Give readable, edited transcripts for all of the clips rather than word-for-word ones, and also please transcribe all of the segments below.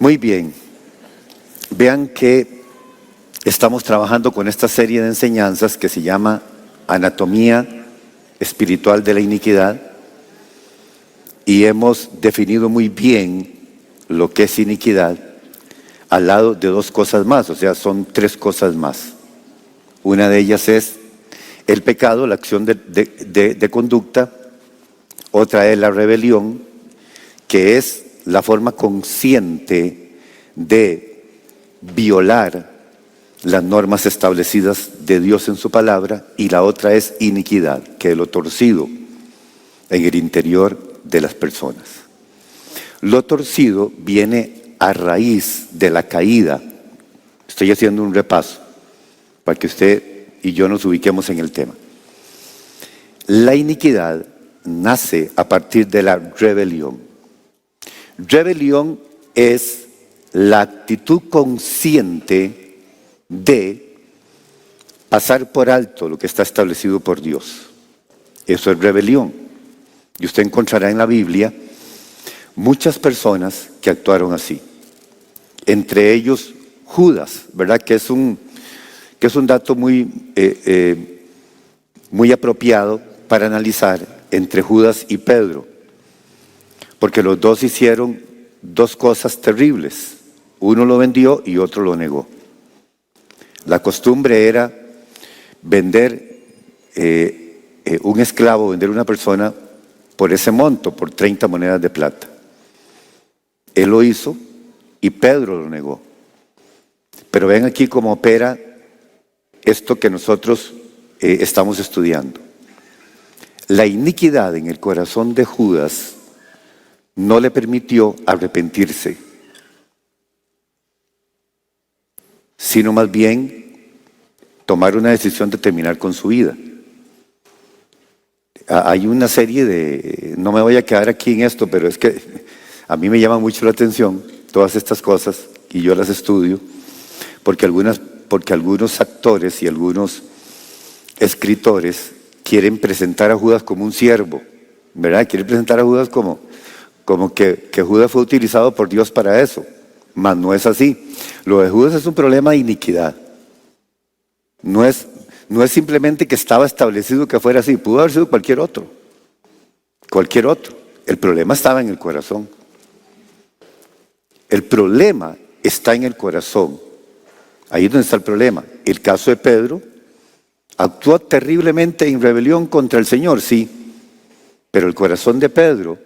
Muy bien. Vean que estamos trabajando con esta serie de enseñanzas que se llama Anatomía Espiritual de la Iniquidad, y hemos definido muy bien lo que es iniquidad al lado de dos cosas más, o sea, son tres cosas más. Una de ellas es el pecado, la acción de conducta. Otra es la rebelión, que es la forma consciente de violar las normas establecidas de Dios en su palabra. Y la otra es iniquidad, que es lo torcido en el interior de las personas. Lo torcido viene a raíz de la caída. Estoy haciendo un repaso para que usted y yo nos ubiquemos en el tema. La iniquidad nace a partir de la rebelión. Rebelión es la actitud consciente de pasar por alto lo que está establecido por Dios. Eso es rebelión. Y usted encontrará en la Biblia muchas personas que actuaron así. Entre ellos Judas, ¿verdad? Que es un dato muy apropiado para analizar entre Judas y Pedro. Porque los dos hicieron dos cosas terribles. Uno lo vendió y otro lo negó. La costumbre era vender un esclavo, vender una persona por ese monto, por 30 monedas de plata. Él lo hizo y Pedro lo negó. Pero ven aquí cómo opera esto que nosotros estamos estudiando. La iniquidad en el corazón de Judas no le permitió arrepentirse, sino más bien tomar una decisión de terminar con su vida. Hay una serie de, no me voy a quedar aquí en esto, pero es que a mí me llama mucho la atención todas estas cosas y yo las estudio, porque algunos actores y algunos escritores quieren presentar a Judas como un siervo, ¿verdad? Quieren presentar a Judas como que Judas fue utilizado por Dios para eso, mas no es así. Lo de Judas es un problema de iniquidad. No es simplemente que estaba establecido que fuera así, pudo haber sido cualquier otro. El problema estaba en el corazón. El problema está en el corazón. Ahí es donde está el problema. El caso de Pedro, actuó terriblemente en rebelión contra el Señor, sí, pero el corazón de Pedro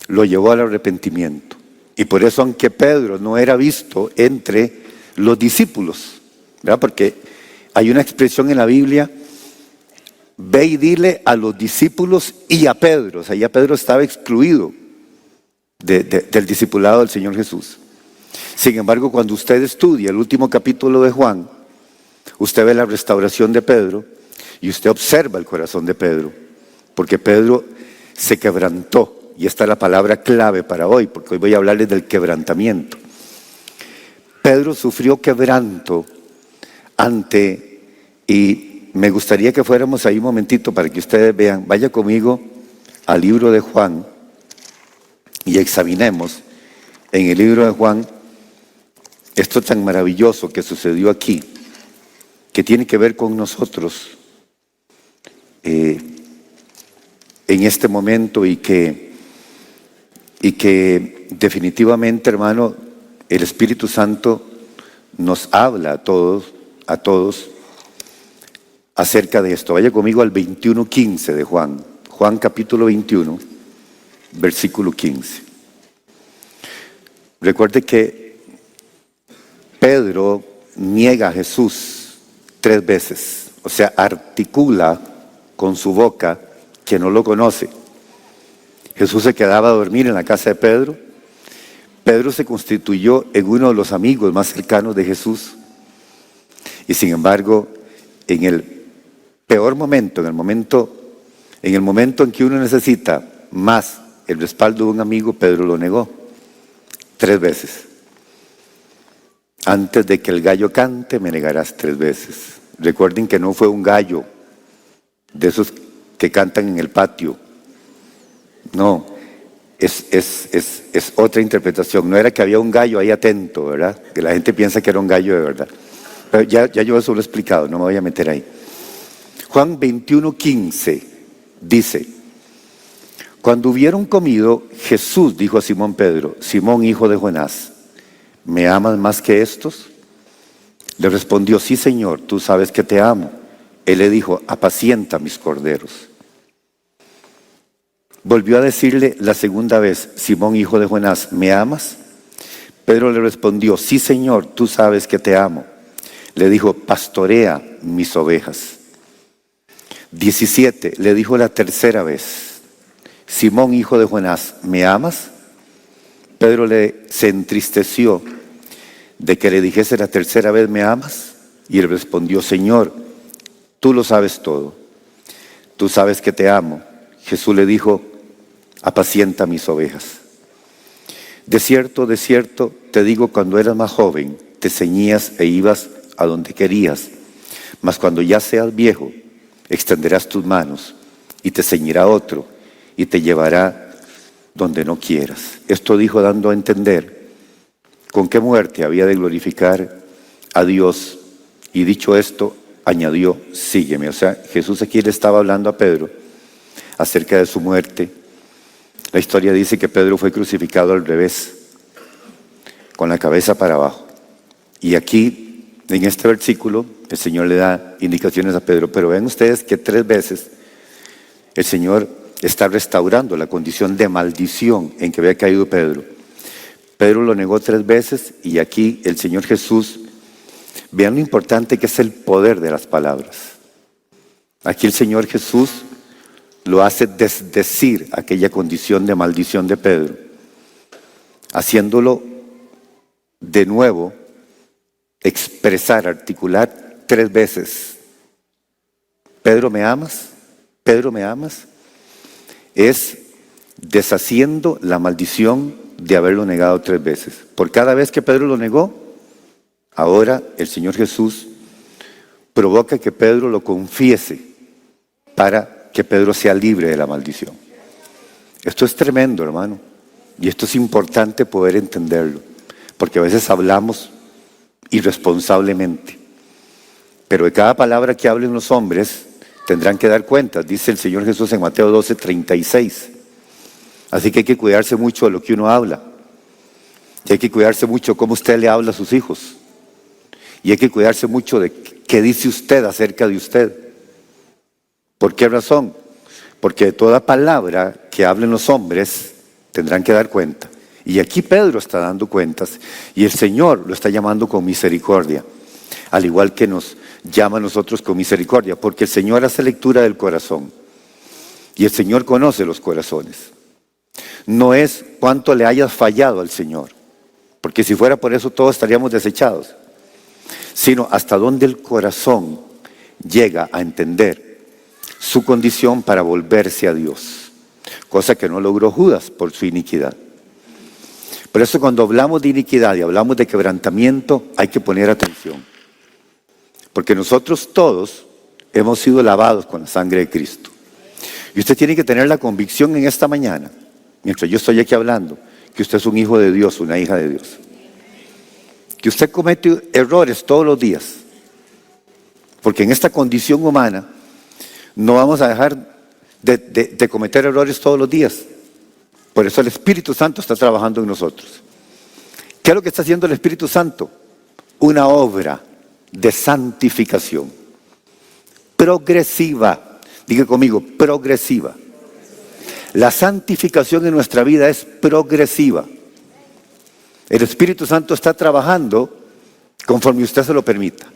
lo llevó al arrepentimiento. Y por eso, aunque Pedro no era visto entre los discípulos, ¿verdad? Porque hay una expresión en la Biblia, ve y dile a los discípulos y a Pedro. O sea, ya Pedro estaba excluido del discipulado del Señor Jesús. Sin embargo, cuando usted estudia el último capítulo de Juan, usted ve la restauración de Pedro y usted observa el corazón de Pedro, porque Pedro se quebrantó. Y esta es la palabra clave para hoy, porque hoy voy a hablarles del quebrantamiento. Pedro sufrió quebranto y me gustaría que fuéramos ahí un momentito para que ustedes vean. Vaya conmigo al libro de Juan y examinemos en el libro de Juan esto tan maravilloso que sucedió aquí, que tiene que ver con nosotros en este momento y que definitivamente, hermano, el Espíritu Santo nos habla a todos acerca de esto. Vaya conmigo al 21:15 de Juan. Juan capítulo 21, versículo 15. Recuerde que Pedro niega a Jesús 3 veces. O sea, articula con su boca que no lo conoce. Jesús se quedaba a dormir en la casa de Pedro. Pedro se constituyó en uno de los amigos más cercanos de Jesús. Y sin embargo, en el peor momento, en el momento en que uno necesita más el respaldo de un amigo, Pedro lo negó 3 veces. Antes de que el gallo cante, me negarás 3 veces. Recuerden que no fue un gallo de esos que cantan en el patio. No, es otra interpretación. No era que había un gallo ahí atento, ¿verdad? Que la gente piensa que era un gallo de verdad. Pero ya yo eso lo he explicado, no me voy a meter ahí. Juan 21:15 dice: cuando hubieron comido, Jesús dijo a Simón Pedro: Simón, hijo de Jonás, ¿me amas más que estos? Le respondió: sí, Señor, tú sabes que te amo. Él le dijo: apacienta mis corderos. Volvió a decirle la segunda vez: Simón, hijo de Jonás, ¿me amas? Pedro le respondió: sí, Señor, tú sabes que te amo. Le dijo: pastorea mis ovejas. 17, le dijo la tercera vez: Simón, hijo de Jonás, ¿me amas? Pedro se entristeció de que le dijese la tercera vez: ¿me amas? Y él respondió: Señor, tú lo sabes todo. Tú sabes que te amo. Jesús le dijo: apacienta mis ovejas. De cierto, te digo, cuando eras más joven, te ceñías e ibas a donde querías. Mas cuando ya seas viejo, extenderás tus manos y te ceñirá otro y te llevará donde no quieras. Esto dijo dando a entender con qué muerte había de glorificar a Dios. Y dicho esto, añadió: sígueme. O sea, Jesús aquí le estaba hablando a Pedro acerca de su muerte. La historia dice que Pedro fue crucificado al revés, con la cabeza para abajo. Y aquí, en este versículo, el Señor le da indicaciones a Pedro. Pero ven ustedes que 3 veces el Señor está restaurando la condición de maldición en que había caído Pedro. Pedro lo negó 3 veces y aquí el Señor Jesús, vean lo importante que es el poder de las palabras. Aquí el Señor Jesús lo hace desdecir aquella condición de maldición de Pedro, haciéndolo de nuevo expresar, articular 3 veces: Pedro, ¿me amas? Pedro, ¿me amas? Es deshaciendo la maldición de haberlo negado 3 veces. Por cada vez que Pedro lo negó, ahora el Señor Jesús provoca que Pedro lo confiese para que Pedro sea libre de la maldición. Esto es tremendo, hermano, y esto es importante poder entenderlo, porque a veces hablamos irresponsablemente, pero de cada palabra que hablen los hombres tendrán que dar cuenta, dice el Señor Jesús en Mateo 12:36. Así que hay que cuidarse mucho de lo que uno habla, y hay que cuidarse mucho cómo usted le habla a sus hijos, y hay que cuidarse mucho de qué dice usted acerca de usted. ¿Por qué razón? Porque de toda palabra que hablen los hombres tendrán que dar cuenta. Y aquí Pedro está dando cuentas y el Señor lo está llamando con misericordia, al igual que nos llama a nosotros con misericordia, porque el Señor hace lectura del corazón y el Señor conoce los corazones. No es cuánto le hayas fallado al Señor, porque si fuera por eso todos estaríamos desechados, sino hasta dónde el corazón llega a entender su condición para volverse a Dios, cosa que no logró Judas por su iniquidad. Por eso cuando hablamos de iniquidad y hablamos de quebrantamiento, hay que poner atención, porque nosotros todos hemos sido lavados con la sangre de Cristo. Y usted tiene que tener la convicción en esta mañana, mientras yo estoy aquí hablando, que usted es un hijo de Dios, una hija de Dios. Que usted comete errores todos los días, porque en esta condición humana no vamos a dejar de cometer errores todos los días. Por eso el Espíritu Santo está trabajando en nosotros. ¿Qué es lo que está haciendo el Espíritu Santo? Una obra de santificación progresiva. Diga conmigo, progresiva. La santificación en nuestra vida es progresiva. El Espíritu Santo está trabajando conforme usted se lo permita.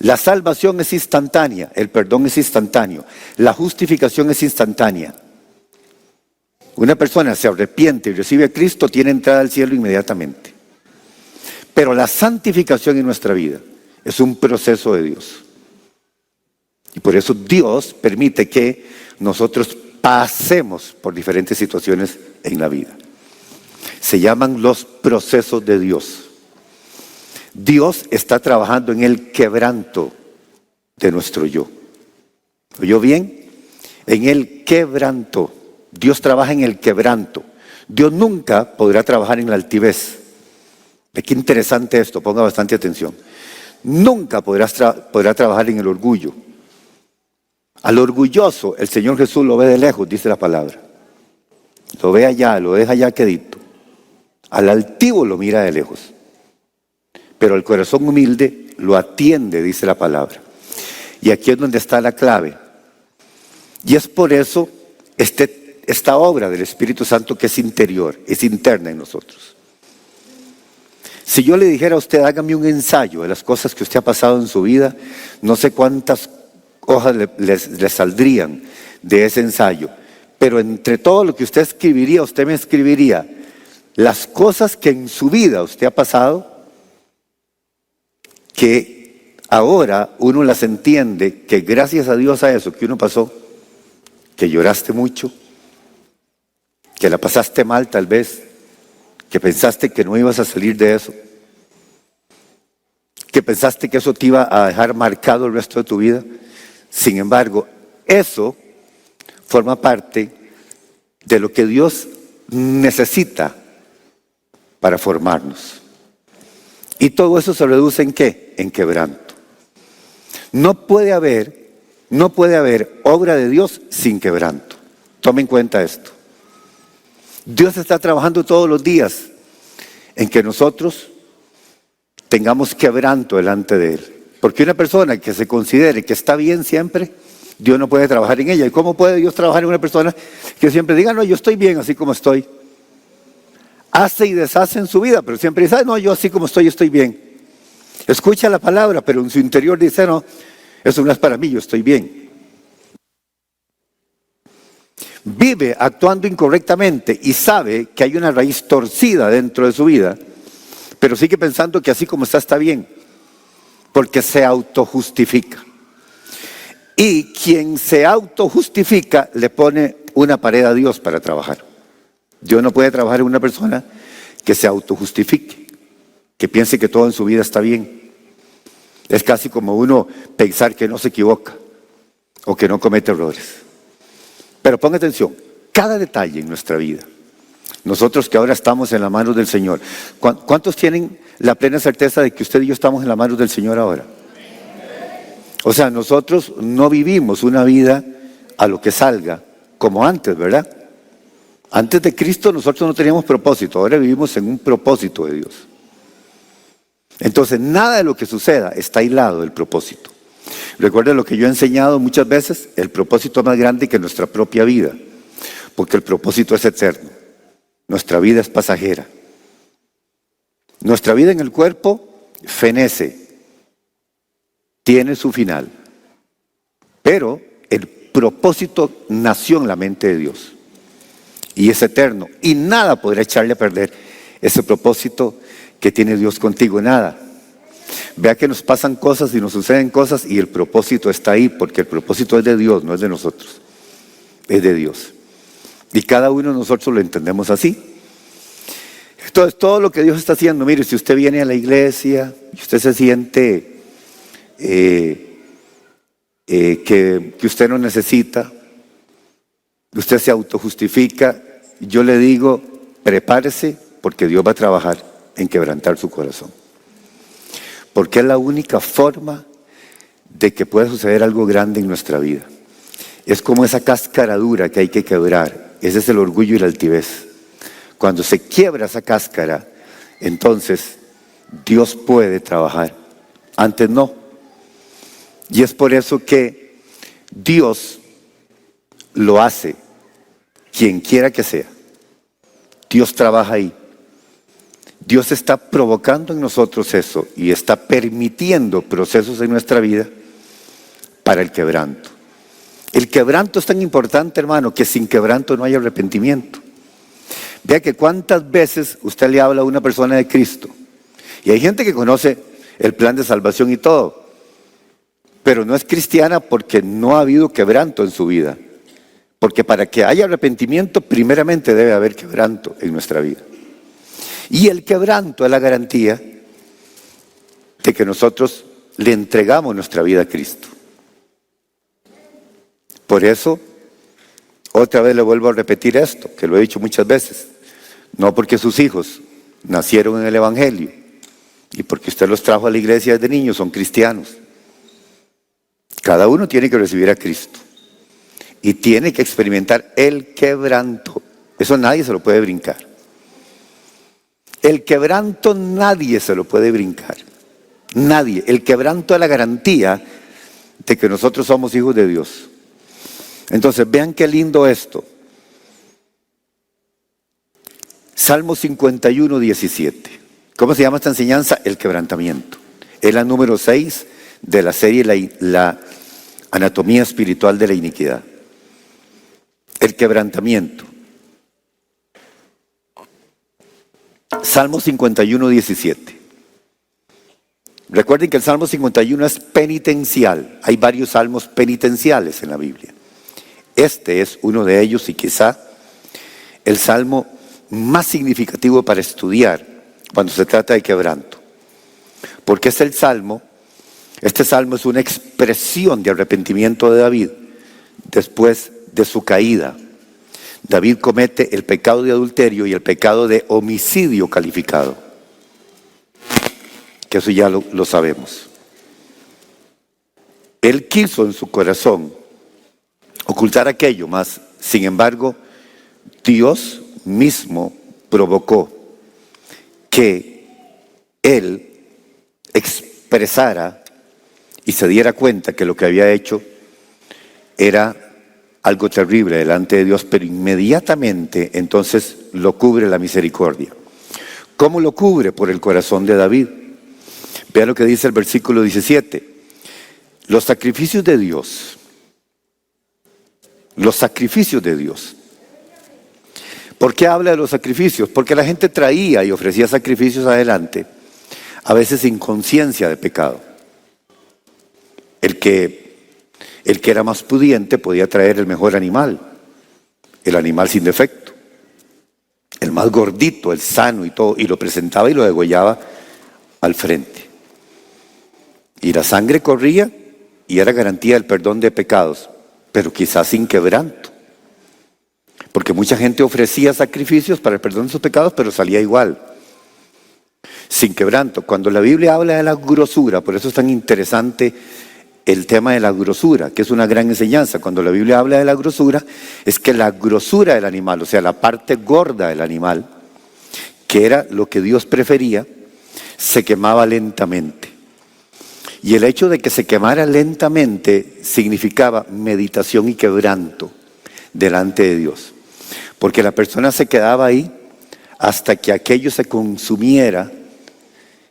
La salvación es instantánea, el perdón es instantáneo, la justificación es instantánea. Una persona se arrepiente y recibe a Cristo, tiene entrada al cielo inmediatamente. Pero la santificación en nuestra vida es un proceso de Dios. Y por eso Dios permite que nosotros pasemos por diferentes situaciones en la vida. Se llaman los procesos de Dios. Dios está trabajando en el quebranto de nuestro yo. ¿Oyó bien? En el quebranto. Dios trabaja en el quebranto. Dios nunca podrá trabajar en la altivez. Qué interesante esto, ponga bastante atención. Nunca podrá trabajar en el orgullo. Al orgulloso, el Señor Jesús lo ve de lejos, dice la palabra. Lo ve allá, lo deja allá quedito. Al altivo lo mira de lejos. Pero el corazón humilde lo atiende, dice la palabra. Y aquí es donde está la clave. Y es por eso esta obra del Espíritu Santo que es interior, es interna en nosotros. Si yo le dijera a usted, hágame un ensayo de las cosas que usted ha pasado en su vida, no sé cuántas hojas le saldrían de ese ensayo. Pero entre todo lo que usted escribiría, usted me escribiría las cosas que en su vida usted ha pasado, que ahora uno las entiende, que gracias a Dios a eso que uno pasó, que lloraste mucho, que la pasaste mal tal vez, que pensaste que no ibas a salir de eso, que pensaste que eso te iba a dejar marcado el resto de tu vida. Sin embargo, eso forma parte de lo que Dios necesita para formarnos. Y todo eso se reduce ¿en qué? En quebranto. No puede haber obra de Dios sin quebranto. Tome en cuenta esto. Dios está trabajando todos los días en que nosotros tengamos quebranto delante de Él. Porque una persona que se considere que está bien siempre, Dios no puede trabajar en ella. ¿Y cómo puede Dios trabajar en una persona que siempre diga, no, yo estoy bien así como estoy? Hace y deshace en su vida, pero siempre dice, no, yo así como estoy bien. Escucha la palabra, pero en su interior dice, no, eso no es para mí, yo estoy bien. Vive actuando incorrectamente y sabe que hay una raíz torcida dentro de su vida, pero sigue pensando que así como está bien, porque se autojustifica. Y quien se autojustifica le pone una pared a Dios para trabajar. Dios no puede trabajar en una persona que se autojustifique, que piense que todo en su vida está bien. Es casi como uno pensar que no se equivoca o que no comete errores. Pero ponga atención, cada detalle en nuestra vida, nosotros que ahora estamos en las manos del Señor, ¿cuántos tienen la plena certeza de que usted y yo estamos en las manos del Señor ahora? O sea, nosotros no vivimos una vida a lo que salga como antes, ¿verdad? Antes de Cristo nosotros no teníamos propósito, ahora vivimos en un propósito de Dios. Entonces, nada de lo que suceda está aislado del propósito. Recuerden lo que yo he enseñado muchas veces, el propósito más grande que nuestra propia vida, porque el propósito es eterno. Nuestra vida es pasajera. Nuestra vida en el cuerpo fenece, tiene su final, pero el propósito nació en la mente de Dios y es eterno y nada podrá echarle a perder ese propósito que tiene Dios contigo, nada. Vea que nos pasan cosas y nos suceden cosas y el propósito está ahí, porque el propósito es de Dios, no es de nosotros, es de Dios. Y cada uno de nosotros lo entendemos así. Entonces, todo lo que Dios está haciendo, mire, si usted viene a la iglesia y usted se siente que usted no necesita, usted se autojustifica, yo le digo, prepárese porque Dios va a trabajar en quebrantar su corazón. Porque es la única forma de que pueda suceder algo grande en nuestra vida. Es como esa cáscara dura que hay que quebrar. Ese es el orgullo y la altivez. Cuando se quiebra esa cáscara, entonces Dios puede trabajar. Antes no. Y es por eso que Dios lo hace, quien quiera que sea. Dios trabaja ahí. Dios está provocando en nosotros eso y está permitiendo procesos en nuestra vida para el quebranto. El quebranto es tan importante, hermano, que sin quebranto no hay arrepentimiento. Vea que cuántas veces usted le habla a una persona de Cristo y hay gente que conoce el plan de salvación y todo, pero no es cristiana porque no ha habido quebranto en su vida. Porque para que haya arrepentimiento, primeramente debe haber quebranto en nuestra vida. Y el quebranto es la garantía de que nosotros le entregamos nuestra vida a Cristo. Por eso, Otra vez le vuelvo a repetir esto, que lo he dicho muchas veces. No porque sus hijos nacieron en el Evangelio y porque usted los trajo a la iglesia desde niños, son cristianos. Cada uno tiene que recibir a Cristo y tiene que experimentar el quebranto. Eso nadie se lo puede brincar. El quebranto nadie se lo puede brincar. Nadie. El quebranto es la garantía de que nosotros somos hijos de Dios. Entonces, vean qué lindo esto. Salmo 51, 17. ¿Cómo se llama esta enseñanza? El quebrantamiento. Es la número 6 de la serie La anatomía espiritual de la iniquidad. El quebrantamiento. Salmo 51, 17. Recuerden que el Salmo 51 es penitencial. Hay varios salmos penitenciales en la Biblia. Este es uno de ellos y quizá el salmo más significativo para estudiar cuando se trata de quebranto. Porque este salmo es una expresión de arrepentimiento de David después de su caída. David comete el pecado de adulterio y el pecado de homicidio calificado. Que eso ya lo sabemos. Él quiso en su corazón ocultar aquello, mas sin embargo Dios mismo provocó que él expresara y se diera cuenta que lo que había hecho era algo terrible delante de Dios, pero inmediatamente entonces lo cubre la misericordia. ¿Cómo lo cubre? Por el corazón de David. Vean lo que dice el versículo 17. Los sacrificios de Dios. Los sacrificios de Dios. ¿Por qué habla de los sacrificios? Porque la gente traía y ofrecía sacrificios adelante, a veces sin conciencia de pecado. El que era más pudiente podía traer el mejor animal, el animal sin defecto, el más gordito, el sano y todo, y lo presentaba y lo degollaba al frente. Y la sangre corría y era garantía del perdón de pecados, pero quizás sin quebranto. Porque mucha gente ofrecía sacrificios para el perdón de sus pecados, pero salía igual, sin quebranto. Cuando la Biblia habla de la grosura, por eso es tan interesante el tema de la grosura, que es una gran enseñanza. Cuando la Biblia habla de la grosura, es que la grosura del animal, o sea, la parte gorda del animal, que era lo que Dios prefería, se quemaba lentamente. Y el hecho de que se quemara lentamente significaba meditación y quebranto delante de Dios. Porque la persona se quedaba ahí hasta que aquello se consumiera,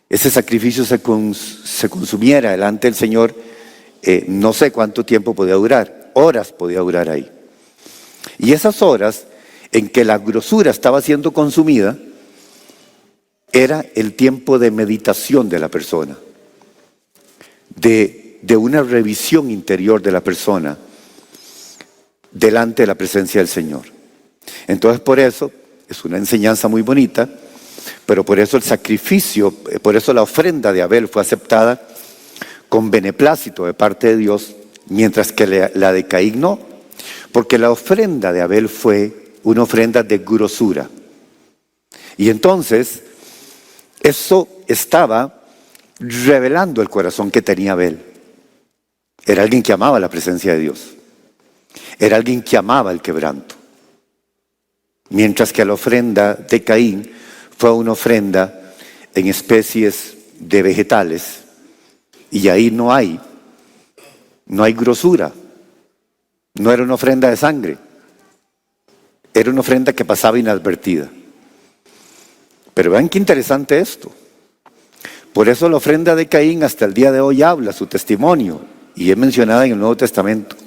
ese sacrificio se consumiera delante del Señor. No sé cuánto tiempo podía durar, horas podía durar ahí. Y esas horas en que la grosura estaba siendo consumida, era el tiempo de meditación de la persona, de una revisión interior de la persona delante de la presencia del Señor. Entonces por eso es una enseñanza muy bonita, pero por eso el sacrificio, por eso la ofrenda de Abel fue aceptada con beneplácito de parte de Dios, mientras que la de Caín no, porque la ofrenda de Abel fue una ofrenda de grosura. Y entonces eso estaba revelando el corazón que tenía Abel. Era alguien que amaba la presencia de Dios. Era alguien que amaba el quebranto. Mientras que la ofrenda de Caín fue una ofrenda en especies de vegetales. Y ahí no hay grosura. No era una ofrenda de sangre. Era una ofrenda que pasaba inadvertida. Pero vean qué interesante esto. Por eso la ofrenda de Caín hasta el día de hoy habla su testimonio y es mencionada en el Nuevo Testamento.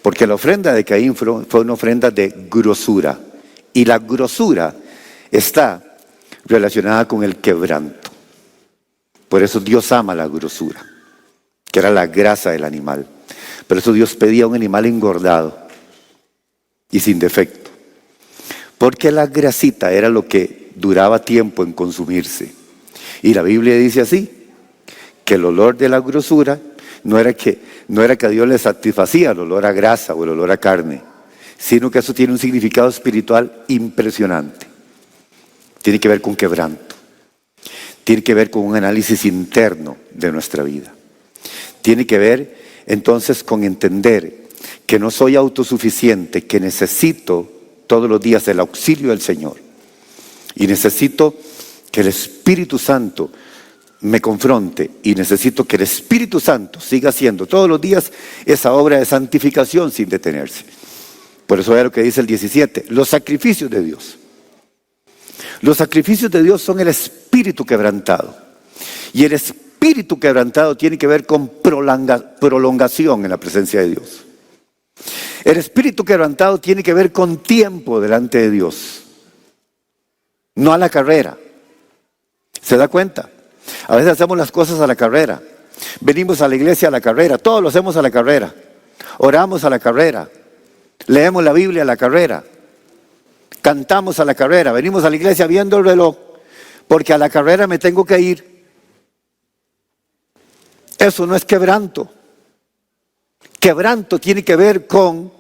Porque la ofrenda de Caín fue una ofrenda de grosura. Y la grosura está relacionada con el quebranto. Por eso Dios ama la grosura, que era la grasa del animal. Por eso Dios pedía un animal engordado y sin defecto. Porque la grasita era lo que duraba tiempo en consumirse. Y la Biblia dice así, que el olor de la grosura no era que a Dios le satisfacía el olor a grasa o el olor a carne, sino que eso tiene un significado espiritual impresionante. Tiene que ver con quebranto. Tiene que ver con un análisis interno de nuestra vida. Tiene que ver entonces con entender que no soy autosuficiente, que necesito todos los días el auxilio del Señor. Y necesito que el Espíritu Santo me confronte y necesito que el Espíritu Santo siga haciendo todos los días esa obra de santificación sin detenerse. Por eso es lo que dice el 17, los sacrificios de Dios. Los sacrificios de Dios son el espíritu quebrantado. Y el espíritu quebrantado tiene que ver con prolongación en la presencia de Dios. El espíritu quebrantado tiene que ver con tiempo delante de Dios. No a la carrera. ¿Se da cuenta? A veces hacemos las cosas a la carrera. Venimos a la iglesia a la carrera. Todo lo hacemos a la carrera. Oramos a la carrera. Leemos la Biblia a la carrera. Cantamos a la carrera. Venimos a la iglesia viendo el reloj. Porque a la carrera me tengo que ir. Eso no es quebranto. Quebranto tiene que ver con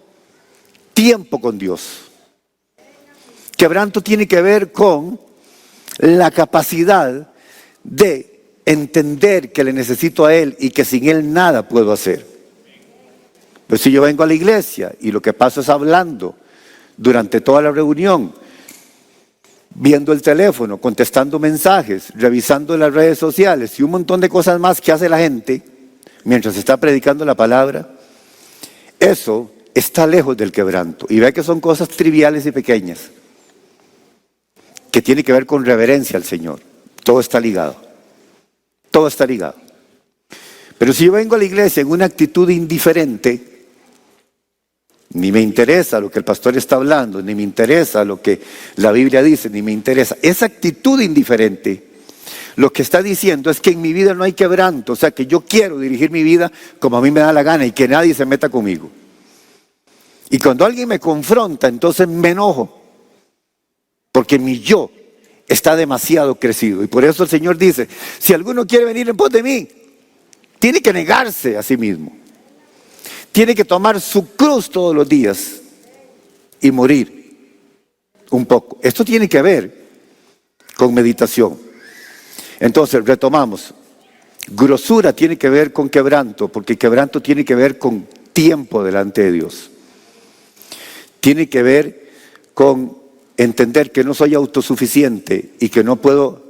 tiempo con Dios. Quebranto tiene que ver con la capacidad de entender que le necesito a Él y que sin Él nada puedo hacer. Pues si yo vengo a la iglesia y lo que paso es hablando durante toda la reunión, viendo el teléfono, contestando mensajes, revisando las redes sociales y un montón de cosas más que hace la gente mientras está predicando la palabra, eso está lejos del quebranto. Y ve que son cosas triviales y pequeñas que tienen que ver con reverencia al Señor. Todo está ligado. Todo está ligado. Pero si yo vengo a la iglesia en una actitud indiferente, ni me interesa lo que el pastor está hablando, ni me interesa lo que la Biblia dice, ni me interesa. Esa actitud indiferente, lo que está diciendo es que en mi vida no hay quebranto. O sea, que yo quiero dirigir mi vida como a mí me da la gana y que nadie se meta conmigo. Y cuando alguien me confronta, entonces me enojo. Porque mi yo está demasiado crecido. Y por eso el Señor dice, si alguno quiere venir en pos de mí, tiene que negarse a sí mismo. Tiene que tomar su cruz todos los días y morir un poco. Esto tiene que ver con meditación. Entonces, retomamos. Grosura tiene que ver con quebranto, porque quebranto tiene que ver con tiempo delante de Dios. Tiene que ver con entender que no soy autosuficiente y que no puedo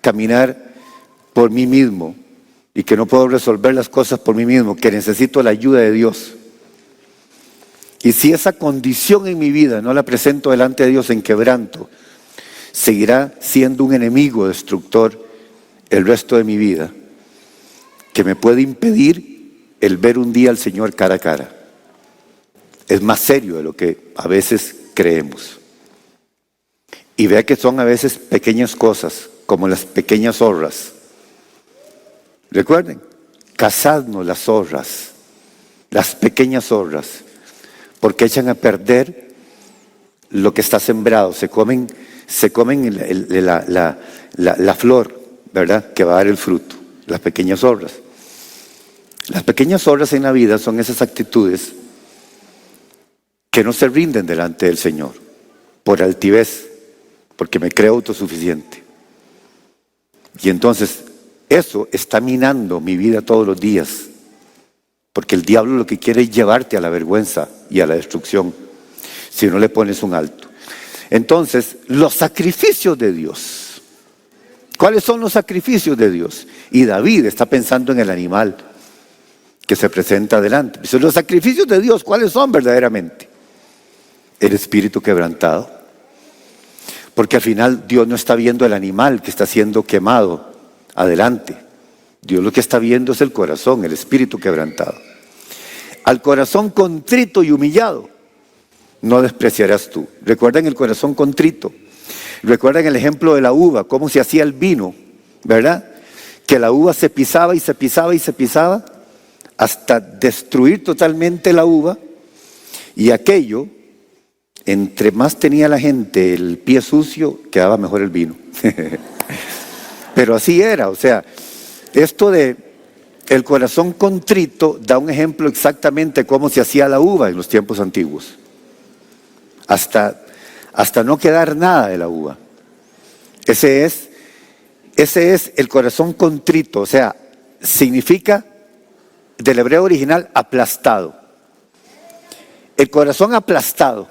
caminar por mí mismo y que no puedo resolver las cosas por mí mismo, que necesito la ayuda de Dios. Y si esa condición en mi vida no la presento delante de Dios en quebranto, seguirá siendo un enemigo destructor el resto de mi vida, que me puede impedir el ver un día al Señor cara a cara. Es más serio de lo que a veces creemos. Y vea que son a veces pequeñas cosas, como las pequeñas zorras. Recuerden, cazadnos las zorras, las pequeñas zorras, porque echan a perder lo que está sembrado. Se comen la flor, ¿verdad?, que va a dar el fruto, las pequeñas zorras. Las pequeñas zorras en la vida son esas actitudes que no se rinden delante del Señor, por altivez, porque me creo autosuficiente. Y entonces eso está minando mi vida todos los días, porque el diablo lo que quiere es llevarte a la vergüenza y a la destrucción, si no le pones un alto. Entonces, los sacrificios de Dios. ¿Cuáles son los sacrificios de Dios? Y David está pensando en el animal que se presenta adelante. Dice, los sacrificios de Dios, ¿cuáles son verdaderamente? El espíritu quebrantado. Porque al final Dios no está viendo el animal que está siendo quemado adelante. Dios lo que está viendo es el corazón, el espíritu quebrantado. Al corazón contrito y humillado no despreciarás tú. Recuerden el corazón contrito. Recuerden el ejemplo de la uva, cómo se hacía el vino, ¿verdad? Que la uva se pisaba y se pisaba y se pisaba hasta destruir totalmente la uva, y aquello, entre más tenía la gente el pie sucio, quedaba mejor el vino. Pero así era, o sea, esto de el corazón contrito da un ejemplo exactamente cómo se hacía la uva en los tiempos antiguos. hasta no quedar nada de la uva. Ese es el corazón contrito, o sea, significa del hebreo original aplastado. El corazón aplastado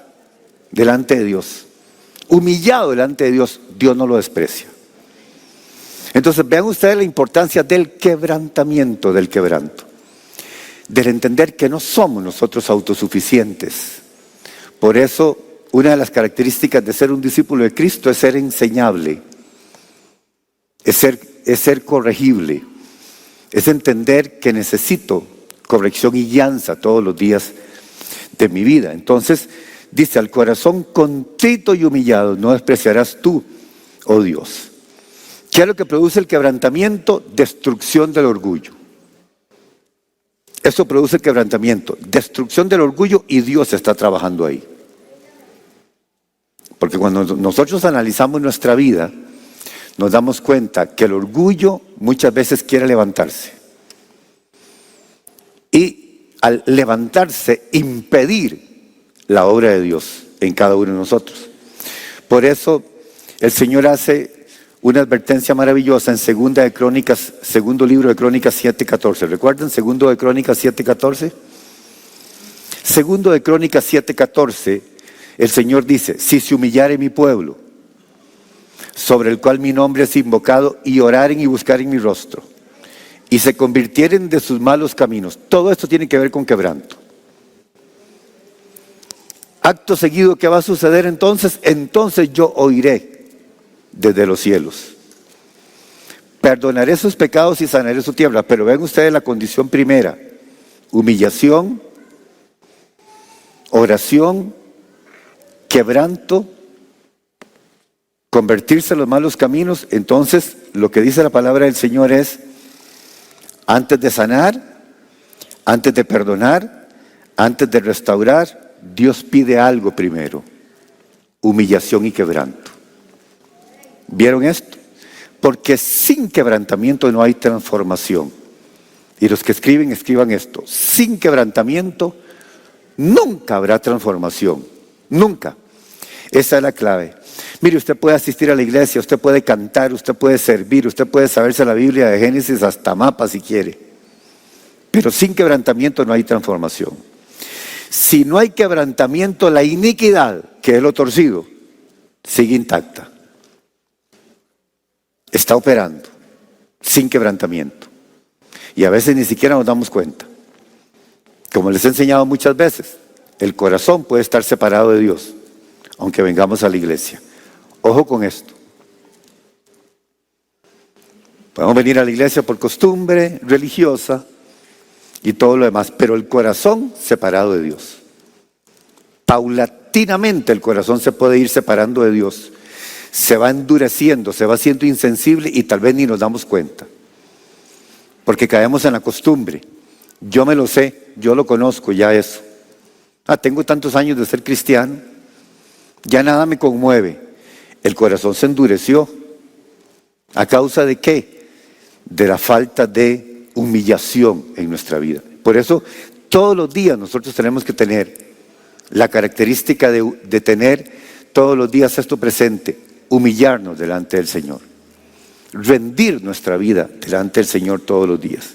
delante de Dios, humillado delante de Dios, Dios no lo desprecia. Entonces vean ustedes la importancia del quebrantamiento, del quebranto, del entender que no somos nosotros autosuficientes. Por eso una de las características de ser un discípulo de Cristo es ser enseñable, es ser corregible, es entender que necesito corrección y guianza todos los días de mi vida. Entonces dice, al corazón contrito y humillado no despreciarás tú, oh Dios. ¿Qué es lo que produce el quebrantamiento? Destrucción del orgullo. Eso produce el quebrantamiento, destrucción del orgullo, y Dios está trabajando ahí. Porque cuando nosotros analizamos nuestra vida, nos damos cuenta que el orgullo muchas veces quiere levantarse. Y al levantarse, impedir la obra de Dios en cada uno de nosotros. Por eso el Señor hace una advertencia maravillosa en segundo libro de Crónicas 7:14. ¿Recuerdan? Segundo de Crónicas 7:14. Segundo de Crónicas 7:14, el Señor dice, si se humillare mi pueblo, sobre el cual mi nombre es invocado, y oraren y buscaren mi rostro, y se convirtieren de sus malos caminos. Todo esto tiene que ver con quebranto. Acto seguido, ¿qué va a suceder entonces? Entonces yo oiré desde los cielos, perdonaré sus pecados y sanaré su tierra. Pero ven ustedes la condición primera: humillación, oración, quebranto, convertirse en los malos caminos. Entonces lo que dice la palabra del Señor es, antes de sanar, antes de perdonar, antes de restaurar, Dios pide algo primero: humillación y quebranto. ¿Vieron esto? Porque sin quebrantamiento no hay transformación. Y los que escriban esto: sin quebrantamiento nunca habrá transformación. Nunca. Esa es la clave. Mire, usted puede asistir a la iglesia, usted puede cantar, usted puede servir, usted puede saberse la Biblia de Génesis hasta mapa si quiere. Pero sin quebrantamiento no hay transformación. Si no hay quebrantamiento, la iniquidad, que es lo torcido, sigue intacta. Está operando sin quebrantamiento. Y a veces ni siquiera nos damos cuenta. Como les he enseñado muchas veces, el corazón puede estar separado de Dios, aunque vengamos a la iglesia. Ojo con esto. Podemos venir a la iglesia por costumbre religiosa y todo lo demás, pero el corazón separado de Dios. Paulatinamente el corazón se puede ir separando de Dios. Se va endureciendo, se va haciendo insensible y tal vez ni nos damos cuenta. Porque caemos en la costumbre. Yo me lo sé, yo lo conozco, ya eso. Tengo tantos años de ser cristiano, ya nada me conmueve. El corazón se endureció. ¿A causa de qué? De la falta de humillación en nuestra vida. Por eso todos los días nosotros tenemos que tener la característica de tener todos los días esto presente: humillarnos delante del Señor, rendir nuestra vida delante del Señor todos los días.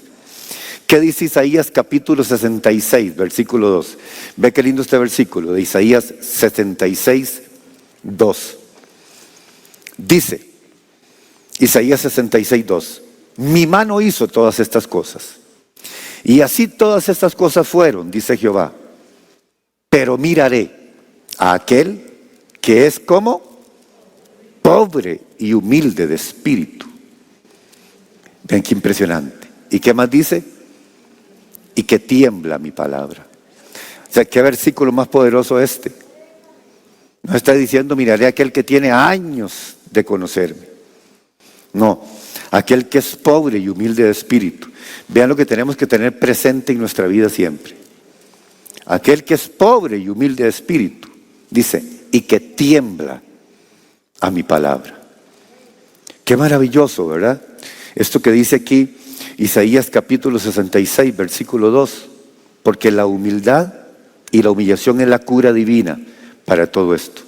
¿Qué dice Isaías capítulo 66, versículo 2? Ve qué lindo este versículo de Isaías 66, 2. Dice Isaías 66, 2: mi mano hizo todas estas cosas, y así todas estas cosas fueron, dice Jehová. Pero miraré a aquel que es como pobre y humilde de espíritu. Ven qué impresionante. ¿Y qué más dice? Y que tiembla mi palabra. O sea, qué versículo más poderoso este. No está diciendo miraré a aquel que tiene años de conocerme. No, aquel que es pobre y humilde de espíritu. Vean lo que tenemos que tener presente en nuestra vida siempre. Aquel que es pobre y humilde de espíritu, dice, y que tiembla a mi palabra. Qué maravilloso, ¿verdad? Esto que dice aquí Isaías capítulo 66, versículo 2. Porque la humildad y la humillación es la cura divina para todo esto.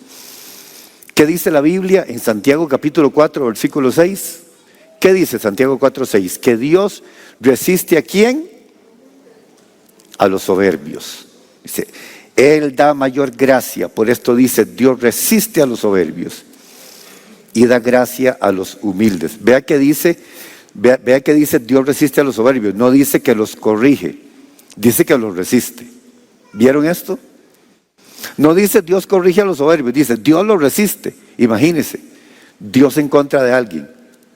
¿Qué dice la Biblia en Santiago capítulo 4, versículo 6? ¿Qué dice Santiago 4, 6? Que Dios resiste ¿a quién? A los soberbios. Dice, Él da mayor gracia. Por esto dice, Dios resiste a los soberbios y da gracia a los humildes. Vea que dice Dios resiste a los soberbios. No dice que los corrige, dice que los resiste. ¿Vieron esto? No dice Dios corrige a los soberbios, dice Dios los resiste. Imagínense, Dios en contra de alguien.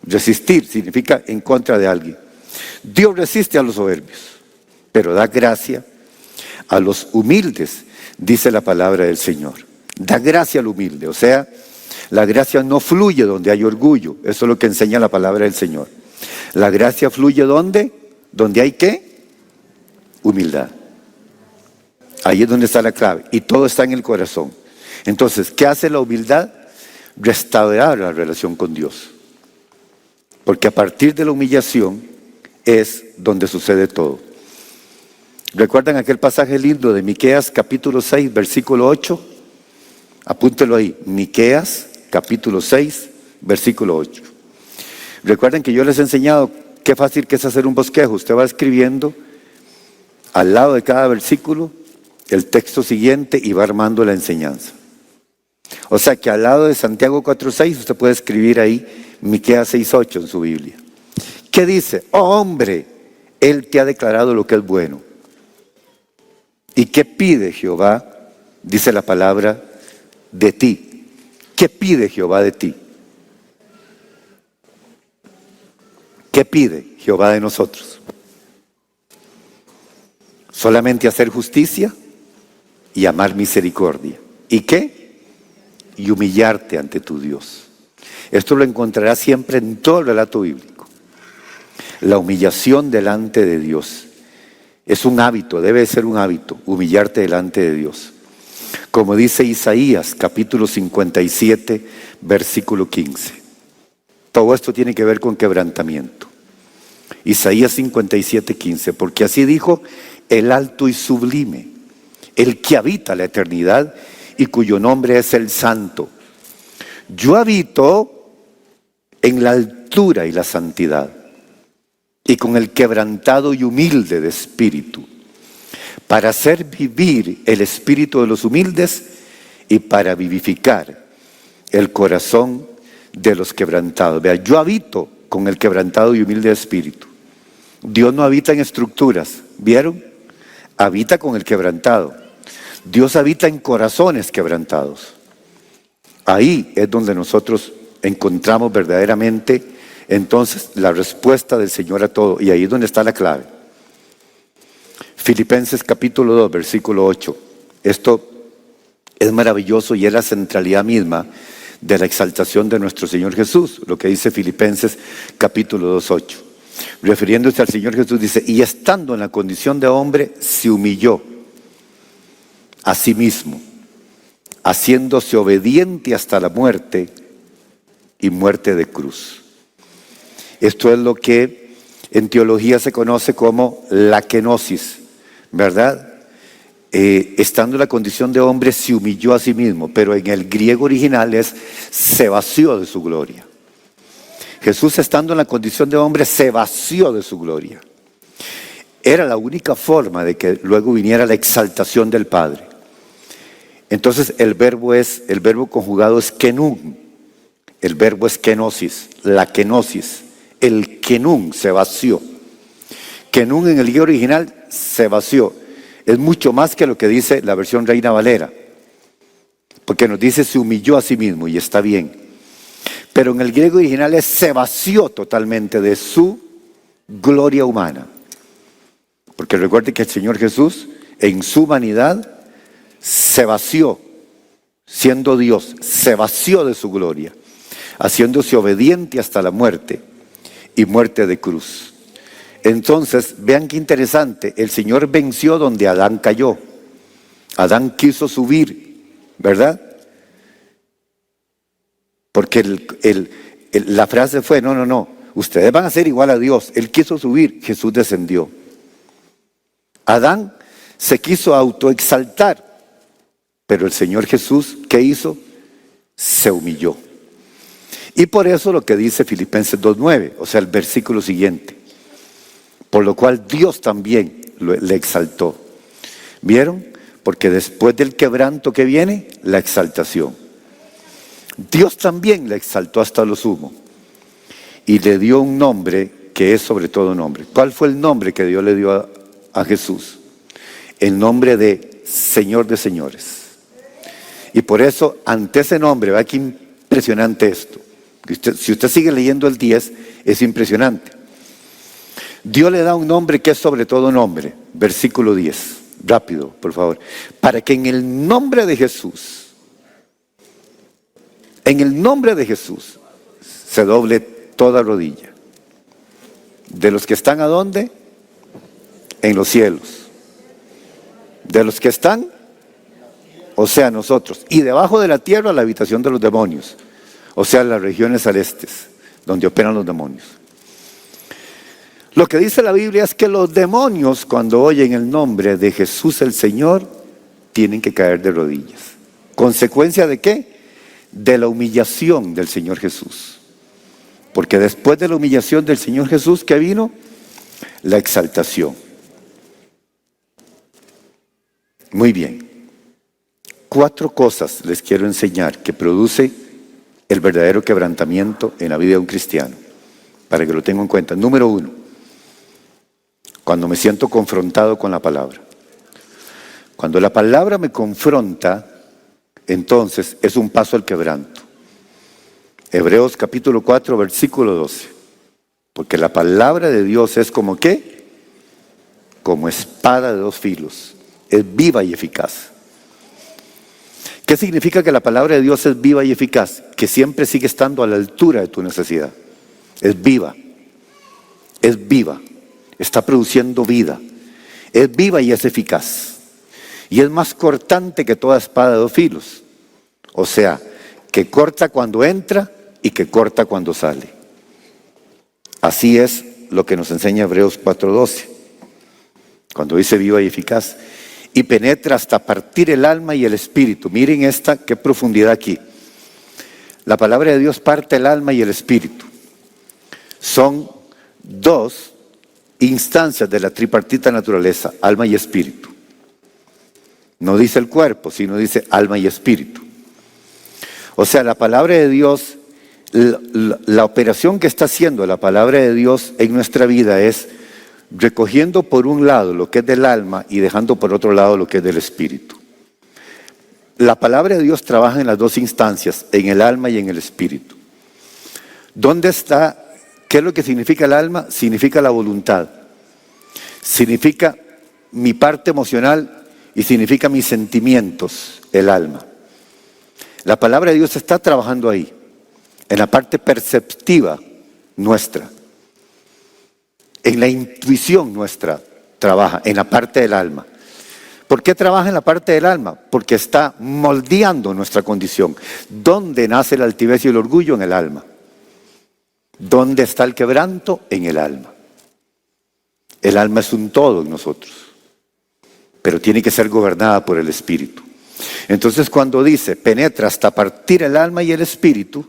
Resistir significa en contra de alguien. Dios resiste a los soberbios, pero da gracia a los humildes, dice la palabra del Señor. Da gracia al humilde, o sea, la gracia no fluye donde hay orgullo. Eso es lo que enseña la palabra del Señor. La gracia fluye ¿dónde? Donde hay ¿qué? Humildad. Ahí es donde está la clave. Y todo está en el corazón. Entonces, ¿qué hace la humildad? Restaurar la relación con Dios. Porque a partir de la humillación es donde sucede todo. ¿Recuerdan aquel pasaje lindo de Miqueas capítulo 6, versículo 8? Apúntelo ahí. Miqueas capítulo 6, versículo 8. Recuerden que yo les he enseñado qué fácil que es hacer un bosquejo. Usted va escribiendo al lado de cada versículo el texto siguiente y va armando la enseñanza. O sea que al lado de Santiago 4:6 usted puede escribir ahí Miqueas 6:8 en su Biblia. ¿Qué dice? Oh hombre, Él te ha declarado lo que es bueno. ¿Y qué pide Jehová? Dice la palabra de ti. ¿Qué pide Jehová de ti? ¿Qué pide Jehová de nosotros? Solamente hacer justicia y amar misericordia. ¿Y qué? Y humillarte ante tu Dios. Esto lo encontrarás siempre en todo el relato bíblico. La humillación delante de Dios. Es un hábito, debe ser un hábito, humillarte delante de Dios. Como dice Isaías, capítulo 57, versículo 15. Todo esto tiene que ver con quebrantamiento. Isaías 57, 15. Porque así dijo el alto y sublime, el que habita la eternidad y cuyo nombre es el Santo. Yo habito en la altura y la santidad, y con el quebrantado y humilde de espíritu, para hacer vivir el espíritu de los humildes y para vivificar el corazón de los quebrantados. Vea, yo habito con el quebrantado y humilde de espíritu. Dios no habita en estructuras, ¿vieron? Habita con el quebrantado. Dios habita en corazones quebrantados. Ahí es donde nosotros encontramos verdaderamente entonces la respuesta del Señor a todo. Y ahí es donde está la clave. Filipenses capítulo 2, versículo 8. Esto es maravilloso y es la centralidad misma de la exaltación de nuestro Señor Jesús. Lo que dice Filipenses capítulo 2, 8. Refiriéndose al Señor Jesús dice, y estando en la condición de hombre, se humilló a sí mismo, haciéndose obediente hasta la muerte y muerte de cruz. Esto es lo que en teología se conoce como la kenosis, ¿verdad? Estando en la condición de hombre se humilló a sí mismo, pero en el griego original es se vació de su gloria. Jesús, estando en la condición de hombre, se vació de su gloria. Era la única forma de que luego viniera la exaltación del Padre. Entonces el verbo conjugado es kenun. El verbo es kenosis, la kenosis. El kenun se vació. Kenun en el griego original se vació. Es mucho más que lo que dice la versión Reina Valera. Porque nos dice se humilló a sí mismo y está bien. Pero en el griego original es se vació totalmente de su gloria humana. Porque recuerde que el Señor Jesús en su humanidad se vació, siendo Dios, se vació de su gloria, haciéndose obediente hasta la muerte y muerte de cruz. Entonces, vean qué interesante, el Señor venció donde Adán cayó. Adán quiso subir, ¿verdad? Porque la frase fue, no, ustedes van a ser igual a Dios. Él quiso subir, Jesús descendió. Adán se quiso autoexaltar Pero el Señor Jesús, ¿qué hizo? Se humilló. Y por eso lo que dice Filipenses 2:9, o sea, el versículo siguiente. Por lo cual Dios también le exaltó. ¿Vieron? Porque después del quebranto que viene, la exaltación. Dios también le exaltó hasta lo sumo. Y le dio un nombre que es sobre todo nombre. ¿Cuál fue el nombre que Dios le dio a Jesús? El nombre de Señor de señores. Y por eso, ante ese nombre, vea qué impresionante esto. Si usted sigue leyendo el 10, es impresionante. Dios le da un nombre que es sobre todo nombre. Versículo 10. Rápido, por favor. Para que en el nombre de Jesús, se doble toda rodilla. ¿De los que están a dónde? En los cielos. ¿De los que están? O sea, nosotros. Y debajo de la tierra, la habitación de los demonios. O sea, las regiones celestes, donde operan los demonios. Lo que dice la Biblia es que los demonios, cuando oyen el nombre de Jesús el Señor, tienen que caer de rodillas. ¿Consecuencia de qué? De la humillación del Señor Jesús. Porque después de la humillación del Señor Jesús, ¿qué vino? La exaltación. Muy bien. 4 cosas les quiero enseñar que produce el verdadero quebrantamiento en la vida de un cristiano, para que lo tengan en cuenta. Número 1, cuando me siento confrontado con la palabra. Cuando la palabra me confronta, entonces es un paso al quebranto. Hebreos capítulo 4, versículo 12. Porque la palabra de Dios es como ¿qué? Como espada de 2 filos. Es viva y eficaz. ¿Qué significa que la palabra de Dios es viva y eficaz? Que siempre sigue estando a la altura de tu necesidad. Es viva. Es viva. Está produciendo vida. Es viva y es eficaz. Y es más cortante que toda espada de 2 filos. O sea, que corta cuando entra y que corta cuando sale. Así es lo que nos enseña Hebreos 4:12. Cuando dice viva y eficaz. Y penetra hasta partir el alma y el espíritu. Miren qué profundidad aquí. La palabra de Dios parte el alma y el espíritu. Son 2 instancias de la tripartita naturaleza, alma y espíritu. No dice el cuerpo, sino dice alma y espíritu. O sea, la palabra de Dios, la operación que está haciendo la palabra de Dios en nuestra vida es recogiendo por un lado lo que es del alma y dejando por otro lado lo que es del espíritu. La palabra de Dios trabaja en las 2 instancias, en el alma y en el espíritu. ¿Dónde está? ¿Qué es lo que significa el alma? Significa la voluntad. Significa mi parte emocional y significa mis sentimientos, el alma. La palabra de Dios está trabajando ahí, en la parte perceptiva nuestra. En la intuición nuestra trabaja, en la parte del alma. ¿Por qué trabaja en la parte del alma? Porque está moldeando nuestra condición. ¿Dónde nace la altivez y el orgullo? En el alma. ¿Dónde está el quebranto? En el alma. El alma es un todo en nosotros, pero tiene que ser gobernada por el espíritu. Entonces cuando dice, penetra hasta partir el alma y el espíritu,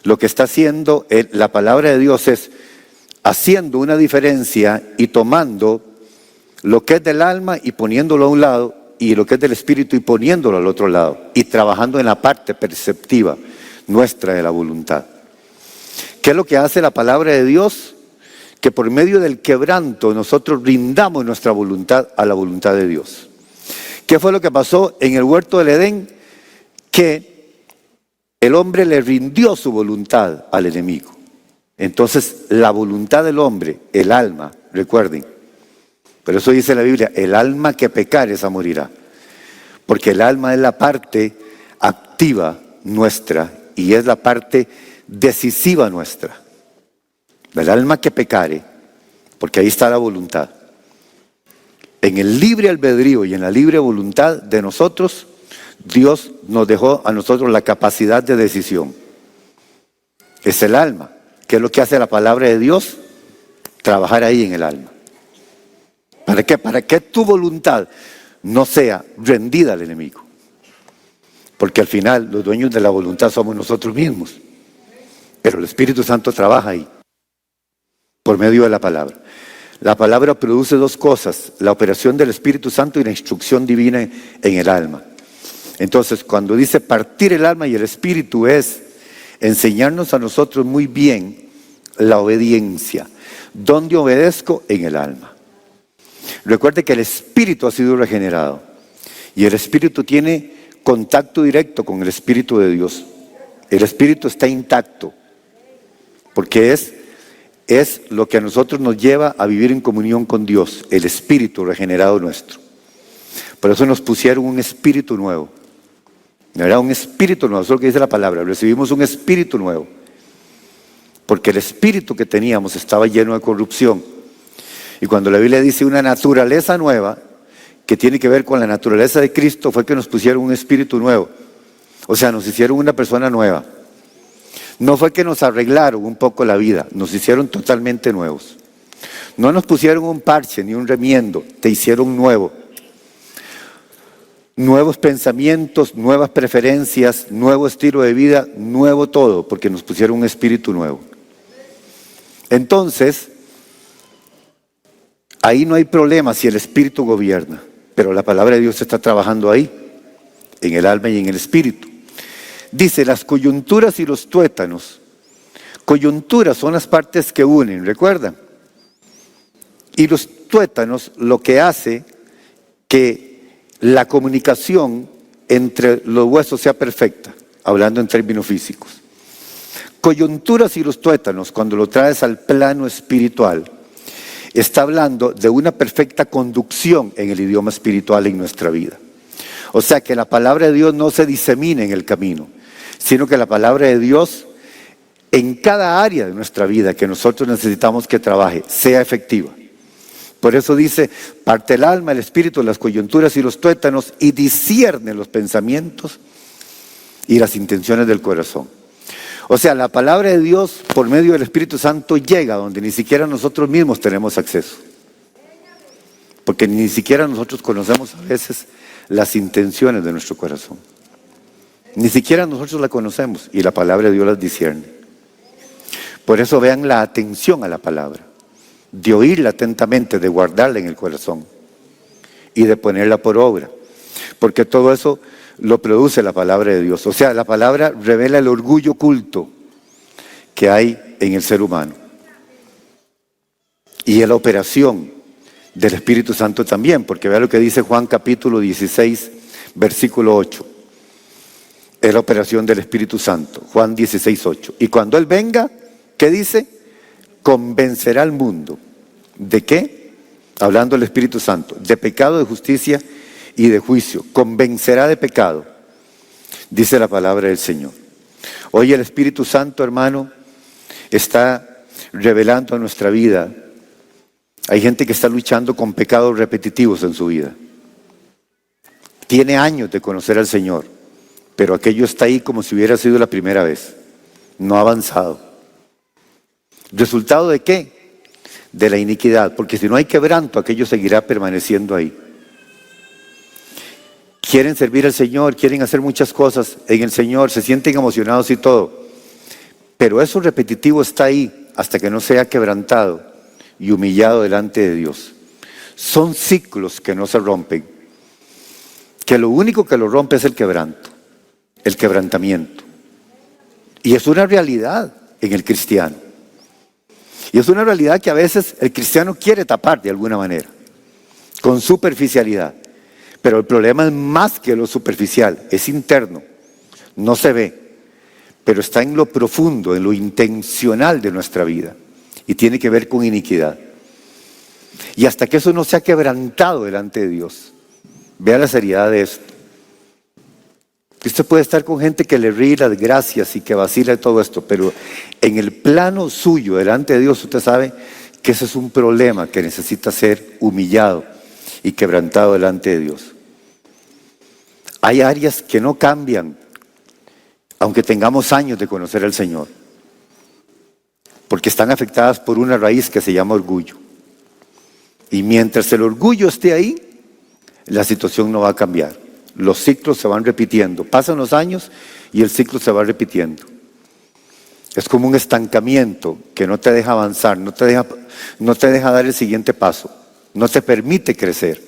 lo que está haciendo la palabra de Dios es haciendo una diferencia y tomando lo que es del alma y poniéndolo a un lado, y lo que es del espíritu y poniéndolo al otro lado, y trabajando en la parte perceptiva nuestra de la voluntad. ¿Qué es lo que hace la palabra de Dios? Que por medio del quebranto nosotros rindamos nuestra voluntad a la voluntad de Dios. ¿Qué fue lo que pasó en el huerto del Edén? Que el hombre le rindió su voluntad al enemigo. Entonces, la voluntad del hombre, el alma, recuerden, pero eso dice la Biblia, el alma que pecare esa morirá. Porque el alma es la parte activa nuestra y es la parte decisiva nuestra. El alma que pecare, porque ahí está la voluntad. En el libre albedrío y en la libre voluntad de nosotros, Dios nos dejó a nosotros la capacidad de decisión. Es el alma. ¿Qué es lo que hace la palabra de Dios? Trabajar ahí en el alma. ¿Para qué? Para que tu voluntad no sea rendida al enemigo. porque al final los dueños de la voluntad somos nosotros mismos. Pero el Espíritu Santo trabaja ahí, por medio de la palabra. La palabra produce dos cosas: la operación del Espíritu Santo y la instrucción divina en el alma. Entonces, cuando dice partir el alma y el espíritu, es enseñarnos a nosotros muy bien la obediencia. ¿Dónde obedezco? En el alma. Recuerde que el espíritu ha sido regenerado y el espíritu tiene contacto directo con el Espíritu de Dios. El espíritu está intacto porque es lo que a nosotros nos lleva a vivir en comunión con Dios, el espíritu regenerado nuestro. Por eso nos pusieron un espíritu nuevo. ¿Verdad? Un espíritu nuevo, eso es lo que dice la palabra. Recibimos un espíritu nuevo. Porque el espíritu que teníamos estaba lleno de corrupción. Y cuando la Biblia dice una naturaleza nueva, que tiene que ver con la naturaleza de Cristo, fue que nos pusieron un espíritu nuevo. O sea, nos hicieron una persona nueva. No fue que nos arreglaron un poco la vida, nos hicieron totalmente nuevos. No nos pusieron un parche ni un remiendo, te hicieron nuevo. Nuevos pensamientos, nuevas preferencias, nuevo estilo de vida, nuevo todo, porque nos pusieron un espíritu nuevo. Entonces, ahí no hay problema si el espíritu gobierna, pero la palabra de Dios está trabajando ahí, en el alma y en el espíritu. Dice, las coyunturas y los tuétanos. Coyunturas son las partes que unen, ¿recuerdan? Y los tuétanos lo que hace que la comunicación entre los huesos sea perfecta, hablando en términos físicos. Coyunturas y los tuétanos, cuando lo traes al plano espiritual, está hablando de una perfecta conducción en el idioma espiritual en nuestra vida. O sea, que la palabra de Dios no se disemina en el camino, sino que la palabra de Dios en cada área de nuestra vida que nosotros necesitamos que trabaje, sea efectiva. Por eso dice, parte el alma, el espíritu, las coyunturas y los tuétanos y discierne los pensamientos y las intenciones del corazón. O sea, la palabra de Dios por medio del Espíritu Santo llega donde ni siquiera nosotros mismos tenemos acceso. Porque ni siquiera nosotros conocemos a veces las intenciones de nuestro corazón. Ni siquiera nosotros la conocemos y la palabra de Dios las discierne. Por eso vean la atención a la palabra. De oírla atentamente, de guardarla en el corazón y de ponerla por obra, porque todo eso lo produce la palabra de Dios. O sea, la palabra revela el orgullo oculto que hay en el ser humano y en la operación del Espíritu Santo también, porque vea lo que dice Juan capítulo 16, versículo 8. Es la operación del Espíritu Santo, Juan 16, 8. Y cuando Él venga, ¿qué dice? Convencerá al mundo. ¿De qué? Hablando del Espíritu Santo. De pecado, de justicia y de juicio. Convencerá de pecado, dice la palabra del Señor. Hoy el Espíritu Santo, hermano, está revelando a nuestra vida. Hay gente que está luchando con pecados repetitivos en su vida. Tiene años de conocer al Señor, pero aquello está ahí como si hubiera sido la primera vez. No ha avanzado. ¿Resultado de qué? De la iniquidad, porque si no hay quebranto, aquello seguirá permaneciendo ahí. Quieren servir al Señor, quieren hacer muchas cosas en el Señor, se sienten emocionados y todo, pero eso repetitivo está ahí hasta que no sea quebrantado y humillado delante de Dios. Son ciclos que no se rompen, que lo único que lo rompe es el quebranto, el quebrantamiento. Y es una realidad en el cristiano. Y es una realidad que a veces el cristiano quiere tapar de alguna manera, con superficialidad. Pero el problema es más que lo superficial, es interno, no se ve, pero está en lo profundo, en lo intencional de nuestra vida. Y tiene que ver con iniquidad. Y hasta que eso no sea quebrantado delante de Dios, vea la seriedad de esto. Usted puede estar con gente que le ríe las gracias y que vacila de todo esto, pero en el plano suyo, delante de Dios, usted sabe que ese es un problema que necesita ser humillado y quebrantado delante de Dios. Hay áreas que no cambian, aunque tengamos años de conocer al Señor, porque están afectadas por una raíz que se llama orgullo. Y mientras el orgullo esté ahí, la situación no va a cambiar. Los ciclos se van repitiendo. Pasan los años y el ciclo se va repitiendo. Es como un estancamiento que no te deja avanzar, no te deja dar el siguiente paso, no te permite crecer.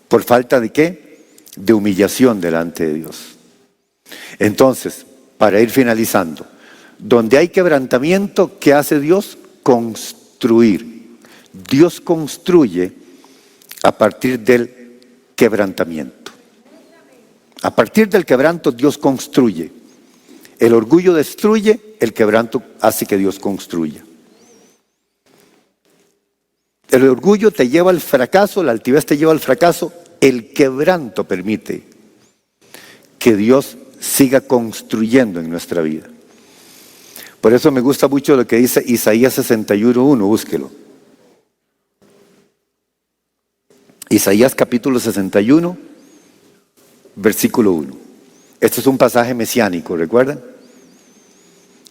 ¿Por falta de qué? De humillación delante de Dios. Entonces, para ir finalizando, donde hay quebrantamiento, ¿qué hace Dios? Construir. Dios construye a partir del quebrantamiento. A partir del quebranto Dios construye. El orgullo destruye, el quebranto hace que Dios construya. El orgullo te lleva al fracaso, la altivez te lleva al fracaso, el quebranto permite que Dios siga construyendo en nuestra vida. Por eso me gusta mucho lo que dice Isaías 61:1, búsquelo. Isaías capítulo 61, versículo 1. Este es un pasaje mesiánico, ¿recuerdan?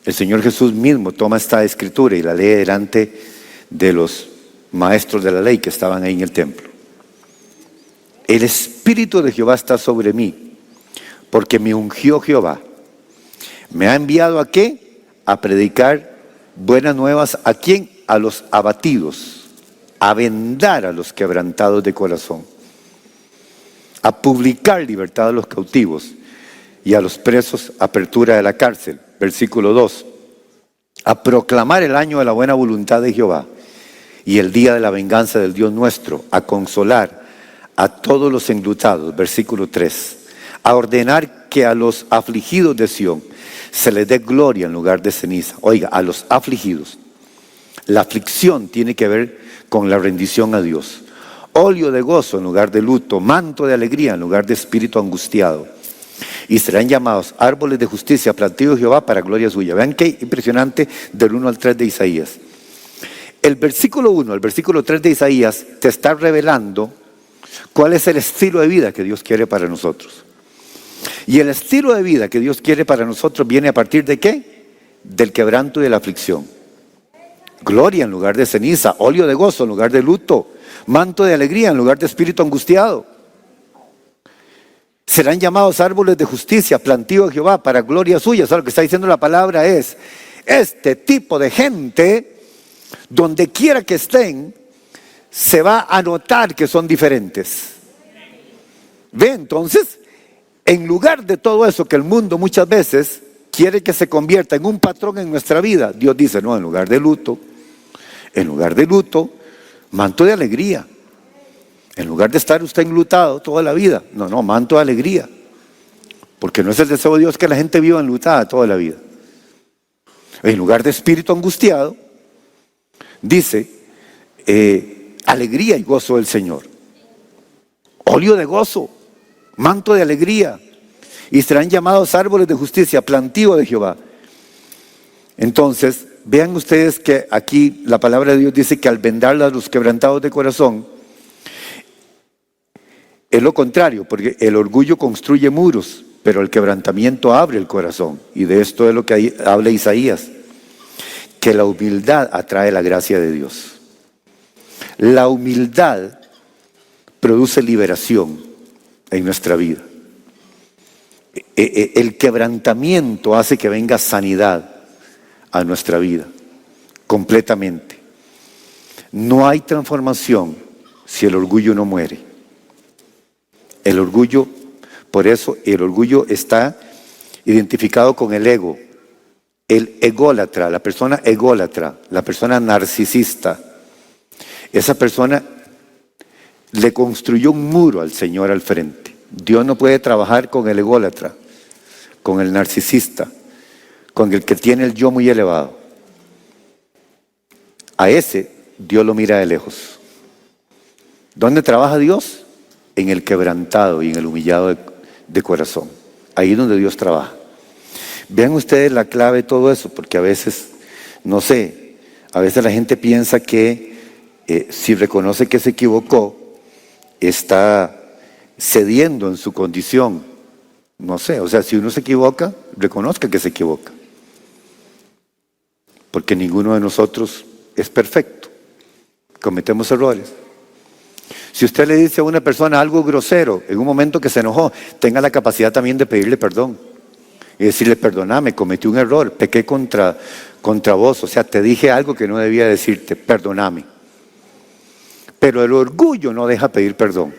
El Señor Jesús mismo toma esta escritura y la lee delante de los maestros de la ley que estaban ahí en el templo. El Espíritu de Jehová está sobre mí, porque me ungió Jehová. ¿Me ha enviado a qué? A predicar buenas nuevas. ¿A quién? A los abatidos, a vendar a los quebrantados de corazón, a publicar libertad a los cautivos y a los presos apertura de la cárcel. Versículo 2. A proclamar el año de la buena voluntad de Jehová y el día de la venganza del Dios nuestro, a consolar a todos los enlutados. Versículo 3. A ordenar que a los afligidos de Sión se les dé gloria en lugar de ceniza. Oiga, a los afligidos. La aflicción tiene que ver con la rendición a Dios. Óleo de gozo en lugar de luto, manto de alegría en lugar de espíritu angustiado. Y serán llamados árboles de justicia, plantío de Jehová para gloria suya. Vean qué impresionante del 1 al 3 de Isaías. El versículo 1, el versículo 3 de Isaías te está revelando cuál es el estilo de vida que Dios quiere para nosotros. Y el estilo de vida que Dios quiere para nosotros viene a partir de ¿qué? Del quebranto y de la aflicción. Gloria en lugar de ceniza, óleo de gozo en lugar de luto, manto de alegría en lugar de espíritu angustiado. Serán llamados árboles de justicia, plantío de Jehová para gloria suya. O sea, lo que está diciendo la palabra es, este tipo de gente, donde quiera que estén, se va a notar que son diferentes. ¿Ve? Entonces, en lugar de todo eso que el mundo muchas veces quiere que se convierta en un patrón en nuestra vida, Dios dice, no, en lugar de luto, manto de alegría. En lugar de estar usted enlutado toda la vida, no, manto de alegría. Porque no es el deseo de Dios que la gente viva enlutada toda la vida. En lugar de espíritu angustiado, dice, alegría y gozo del Señor. Óleo de gozo, manto de alegría. Y serán llamados árboles de justicia, plantío de Jehová. Entonces, vean ustedes que aquí la palabra de Dios dice que al vendar a los quebrantados de corazón, es lo contrario, porque el orgullo construye muros, pero el quebrantamiento abre el corazón. Y de esto es lo que habla Isaías, que la humildad atrae la gracia de Dios. La humildad produce liberación en nuestra vida. El quebrantamiento hace que venga sanidad a nuestra vida, completamente. No hay transformación si el orgullo no muere. El orgullo, por eso el orgullo está identificado con el ego. El ególatra, la persona ególatra, la persona narcisista. Esa persona le construyó un muro al Señor al frente. Dios no puede trabajar con el ególatra, con el narcisista, con el que tiene el yo muy elevado. A ese Dios lo mira de lejos. ¿Dónde trabaja Dios? En el quebrantado y en el humillado de corazón. Ahí es donde Dios trabaja. Vean ustedes la clave de todo eso, porque a veces, no sé, a veces la gente piensa que si reconoce que se equivocó, está cediendo en su condición. No sé, o sea, si uno se equivoca, reconozca que se equivoca. Porque ninguno de nosotros es perfecto. Cometemos errores. Si usted le dice a una persona algo grosero en un momento que se enojó, tenga la capacidad también de pedirle perdón y decirle: perdóname, cometí un error, pequé contra vos, o sea, te dije algo que no debía decirte, perdóname. Pero el orgullo no deja pedir perdón.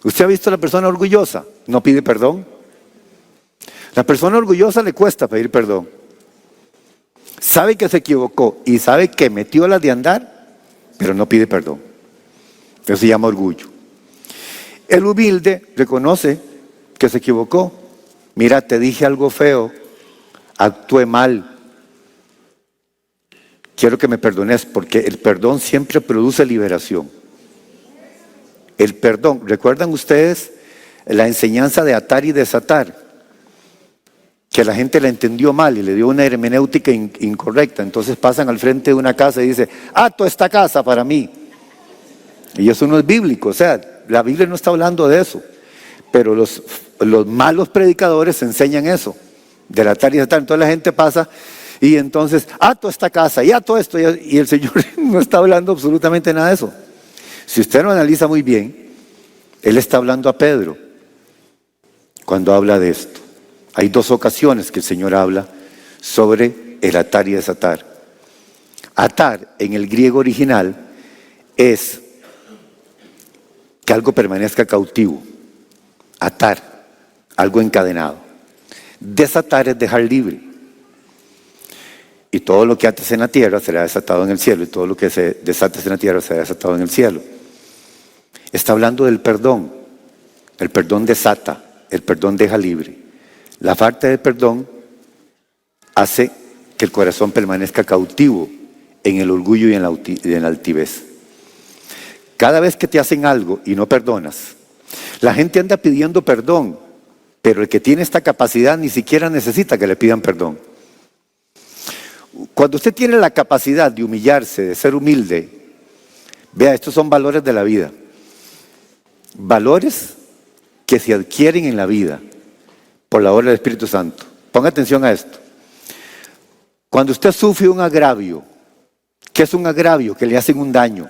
¿Usted ha visto a la persona orgullosa? ¿No pide perdón? La persona orgullosa le cuesta pedir perdón. Sabe que se equivocó y sabe que metió las de andar, pero no pide perdón. Eso se llama orgullo. El humilde reconoce que se equivocó. Mira, te dije algo feo, actué mal. Quiero que me perdones, porque el perdón siempre produce liberación. El perdón, ¿recuerdan ustedes la enseñanza de atar y desatar? Que la gente la entendió mal y le dio una hermenéutica incorrecta. Entonces pasan al frente de una casa y dicen: ato esta casa para mí. Y eso no es bíblico, o sea, la Biblia no está hablando de eso. Pero los malos predicadores enseñan eso, del atar y desatar. Entonces la gente pasa y entonces: ato esta casa y ato esto. Y el Señor no está hablando absolutamente nada de eso. Si usted lo analiza muy bien, Él está hablando a Pedro cuando habla de esto. Hay dos ocasiones que el Señor habla sobre el atar y desatar. Atar en el griego original es que algo permanezca cautivo. Atar, algo encadenado. Desatar es dejar libre. Y todo lo que ates en la tierra será desatado en el cielo, y todo lo que se desates en la tierra será desatado en el cielo. Está hablando del perdón. El perdón desata, el perdón deja libre. La falta de perdón hace que el corazón permanezca cautivo en el orgullo y en la altivez. Cada vez que te hacen algo y no perdonas, la gente anda pidiendo perdón, pero el que tiene esta capacidad ni siquiera necesita que le pidan perdón. Cuando usted tiene la capacidad de humillarse, de ser humilde, vea, estos son valores de la vida. Valores que se adquieren en la vida por la obra del Espíritu Santo. Ponga atención a esto. Cuando usted sufre un agravio, ¿qué es un agravio? Que le hacen un daño.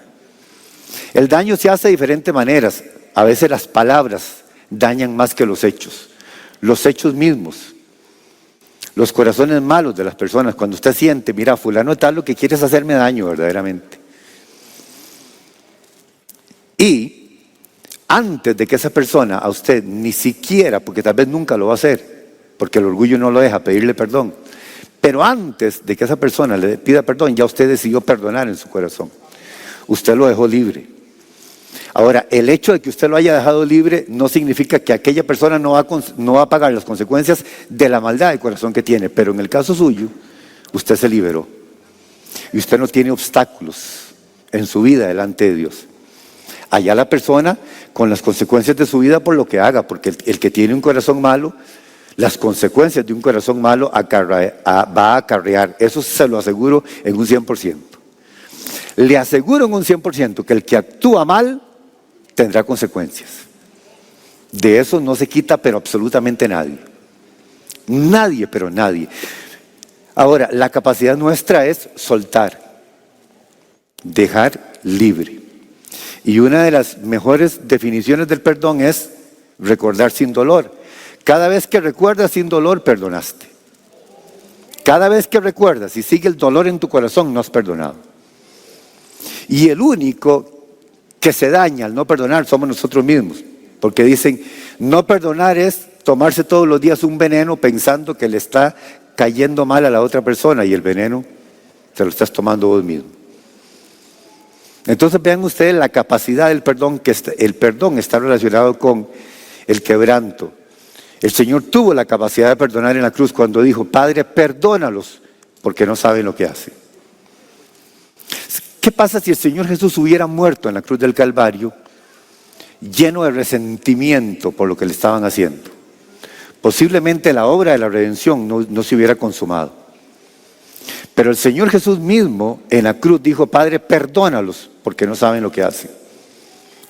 El daño se hace de diferentes maneras. A veces las palabras dañan más que los hechos. Los hechos mismos. Los corazones malos de las personas. Cuando usted siente: mira, fulano tal, lo que quiere es hacerme daño verdaderamente. Y antes de que esa persona a usted ni siquiera, porque tal vez nunca lo va a hacer, porque el orgullo no lo deja pedirle perdón, pero antes de que esa persona le pida perdón, ya usted decidió perdonar en su corazón. Usted lo dejó libre. Ahora, el hecho de que usted lo haya dejado libre no significa que aquella persona no va a pagar las consecuencias de la maldad del corazón que tiene, pero en el caso suyo, usted se liberó. Y usted no tiene obstáculos en su vida delante de Dios. Allá la persona con las consecuencias de su vida por lo que haga, porque el que tiene un corazón malo, las consecuencias de un corazón malo va a acarrear. Eso se lo aseguro en un 100%. Le aseguro en un 100% que el que actúa mal tendrá consecuencias. De eso no se quita pero absolutamente nadie. Nadie, pero nadie. Ahora, la capacidad nuestra es soltar, dejar libre. Y una de las mejores definiciones del perdón es recordar sin dolor. Cada vez que recuerdas sin dolor, perdonaste. Cada vez que recuerdas y sigue el dolor en tu corazón, no has perdonado. Y el único que se daña al no perdonar somos nosotros mismos. Porque dicen, no perdonar es tomarse todos los días un veneno pensando que le está cayendo mal a la otra persona, y el veneno te lo estás tomando vos mismo. Entonces vean ustedes la capacidad del perdón, que el perdón está relacionado con el quebranto. El Señor tuvo la capacidad de perdonar en la cruz cuando dijo: Padre, perdónalos porque no saben lo que hacen. ¿Qué pasa si el Señor Jesús hubiera muerto en la cruz del Calvario lleno de resentimiento por lo que le estaban haciendo? Posiblemente la obra de la redención no se hubiera consumado. Pero el Señor Jesús mismo en la cruz dijo: Padre, perdónalos porque no saben lo que hacen.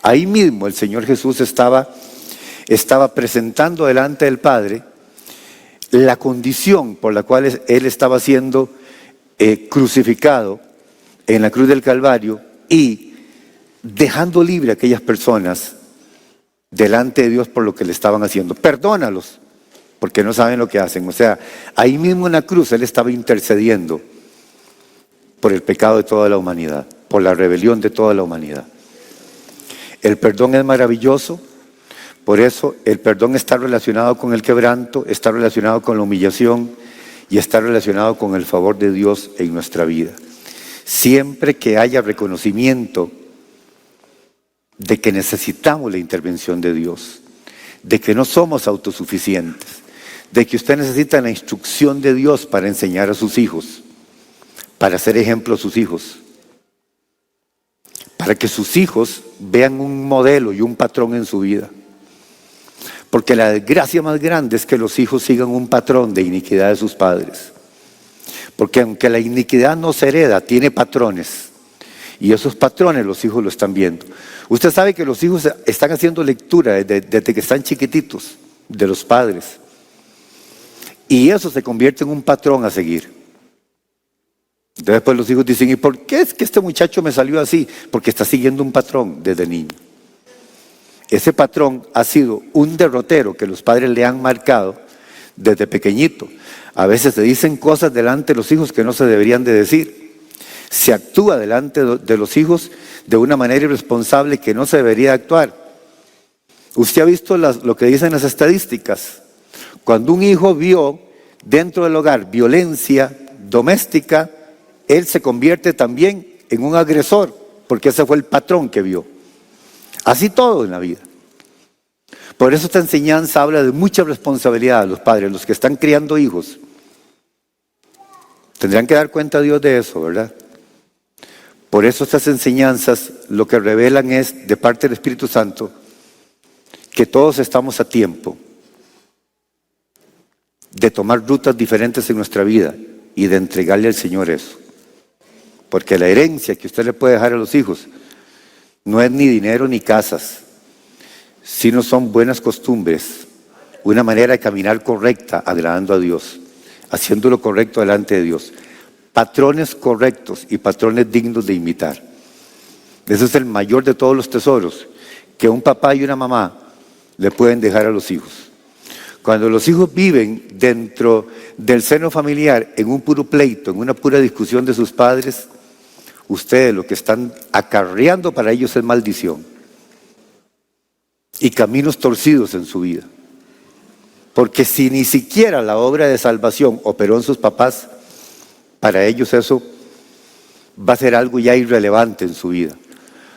Ahí mismo el Señor Jesús estaba presentando delante del Padre la condición por la cual Él estaba siendo crucificado en la cruz del Calvario, y dejando libre a aquellas personas delante de Dios por lo que le estaban haciendo. Perdónalos, porque no saben lo que hacen. O sea, ahí mismo en la cruz Él estaba intercediendo por el pecado de toda la humanidad, por la rebelión de toda la humanidad. El perdón es maravilloso, por eso el perdón está relacionado con el quebranto, está relacionado con la humillación y está relacionado con el favor de Dios en nuestra vida. Siempre que haya reconocimiento de que necesitamos la intervención de Dios, de que no somos autosuficientes, de que usted necesita la instrucción de Dios para enseñar a sus hijos, para ser ejemplo a sus hijos, para que sus hijos vean un modelo y un patrón en su vida. Porque la desgracia más grande es que los hijos sigan un patrón de iniquidad de sus padres. Porque aunque la iniquidad no se hereda, tiene patrones. Y esos patrones los hijos lo están viendo. Usted sabe que los hijos están haciendo lectura desde que están chiquititos, de los padres. Y eso se convierte en un patrón a seguir. Entonces pues los hijos dicen, ¿y por qué es que este muchacho me salió así? Porque está siguiendo un patrón desde niño. Ese patrón ha sido un derrotero que los padres le han marcado desde pequeñito. A veces se dicen cosas delante de los hijos que no se deberían de decir. Se actúa delante de los hijos de una manera irresponsable que no se debería actuar. Usted ha visto lo que dicen las estadísticas. Cuando un hijo vio dentro del hogar violencia doméstica, él se convierte también en un agresor, porque ese fue el patrón que vio. Así todo en la vida. Por eso esta enseñanza habla de mucha responsabilidad a los padres, los que están criando hijos. Tendrán que dar cuenta a Dios de eso, ¿verdad? Por eso estas enseñanzas lo que revelan es, de parte del Espíritu Santo, que todos estamos a tiempo de tomar rutas diferentes en nuestra vida y de entregarle al Señor eso. Porque la herencia que usted le puede dejar a los hijos no es ni dinero ni casas, sino son buenas costumbres, una manera de caminar correcta, agradando a Dios, haciendo lo correcto delante de Dios. Patrones correctos y patrones dignos de imitar. Ese es el mayor de todos los tesoros que un papá y una mamá le pueden dejar a los hijos. Cuando los hijos viven dentro del seno familiar en un puro pleito, en una pura discusión de sus padres, ustedes lo que están acarreando para ellos es maldición y caminos torcidos en su vida. Porque si ni siquiera la obra de salvación operó en sus papás, para ellos eso va a ser algo ya irrelevante en su vida.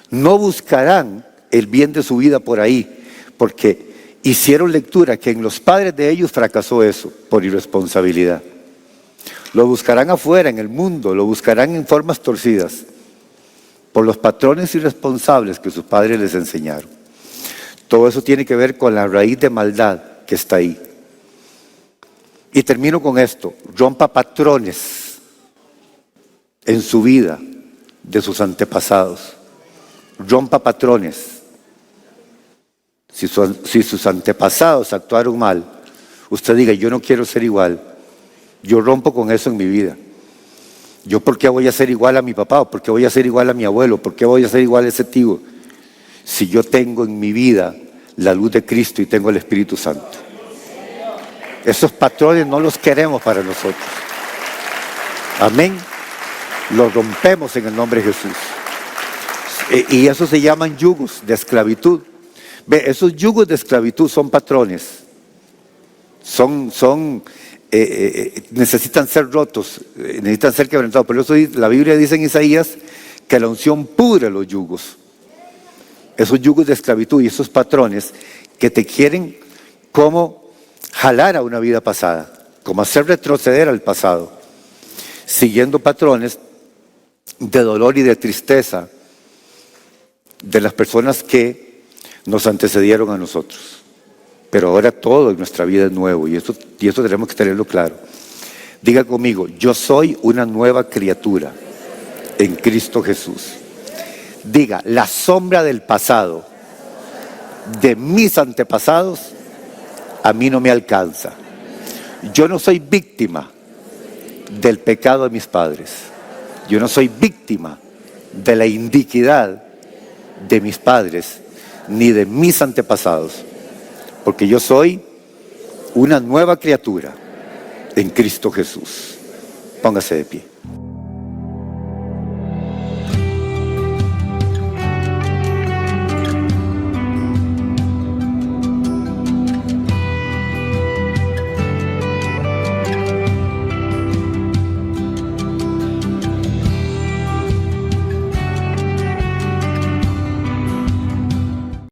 No buscarán el bien de su vida por ahí, porque hicieron lectura que en los padres de ellos fracasó eso por irresponsabilidad. Lo buscarán afuera, en el mundo, lo buscarán en formas torcidas, por los patrones irresponsables que sus padres les enseñaron. Todo eso tiene que ver con la raíz de maldad que está ahí. Y termino con esto: rompa patrones en su vida de sus antepasados. Rompa patrones. Si sus antepasados actuaron mal, usted diga, yo no quiero ser igual. Yo rompo con eso en mi vida. ¿Yo por qué voy a ser igual a mi papá? ¿O por qué voy a ser igual a mi abuelo? ¿Por qué voy a ser igual a ese tío? Si yo tengo en mi vida la luz de Cristo y tengo el Espíritu Santo. Esos patrones no los queremos para nosotros. Amén. Los rompemos en el nombre de Jesús. Y eso se llaman yugos de esclavitud. Ve, esos yugos de esclavitud son patrones. Necesitan ser rotos, necesitan ser quebrantados. Por eso la Biblia dice en Isaías que la unción pudre los yugos. Esos yugos de esclavitud y esos patrones que te quieren como jalar a una vida pasada, como hacer retroceder al pasado, siguiendo patrones de dolor y de tristeza de las personas que nos antecedieron a nosotros. Pero ahora todo en nuestra vida es nuevo y esto tenemos que tenerlo claro. Diga conmigo, yo soy una nueva criatura en Cristo Jesús. Diga, la sombra del pasado de mis antepasados a mí no me alcanza. Yo no soy víctima del pecado de mis padres. Yo no soy víctima de la iniquidad de mis padres, ni de mis antepasados, porque yo soy una nueva criatura en Cristo Jesús. Póngase de pie.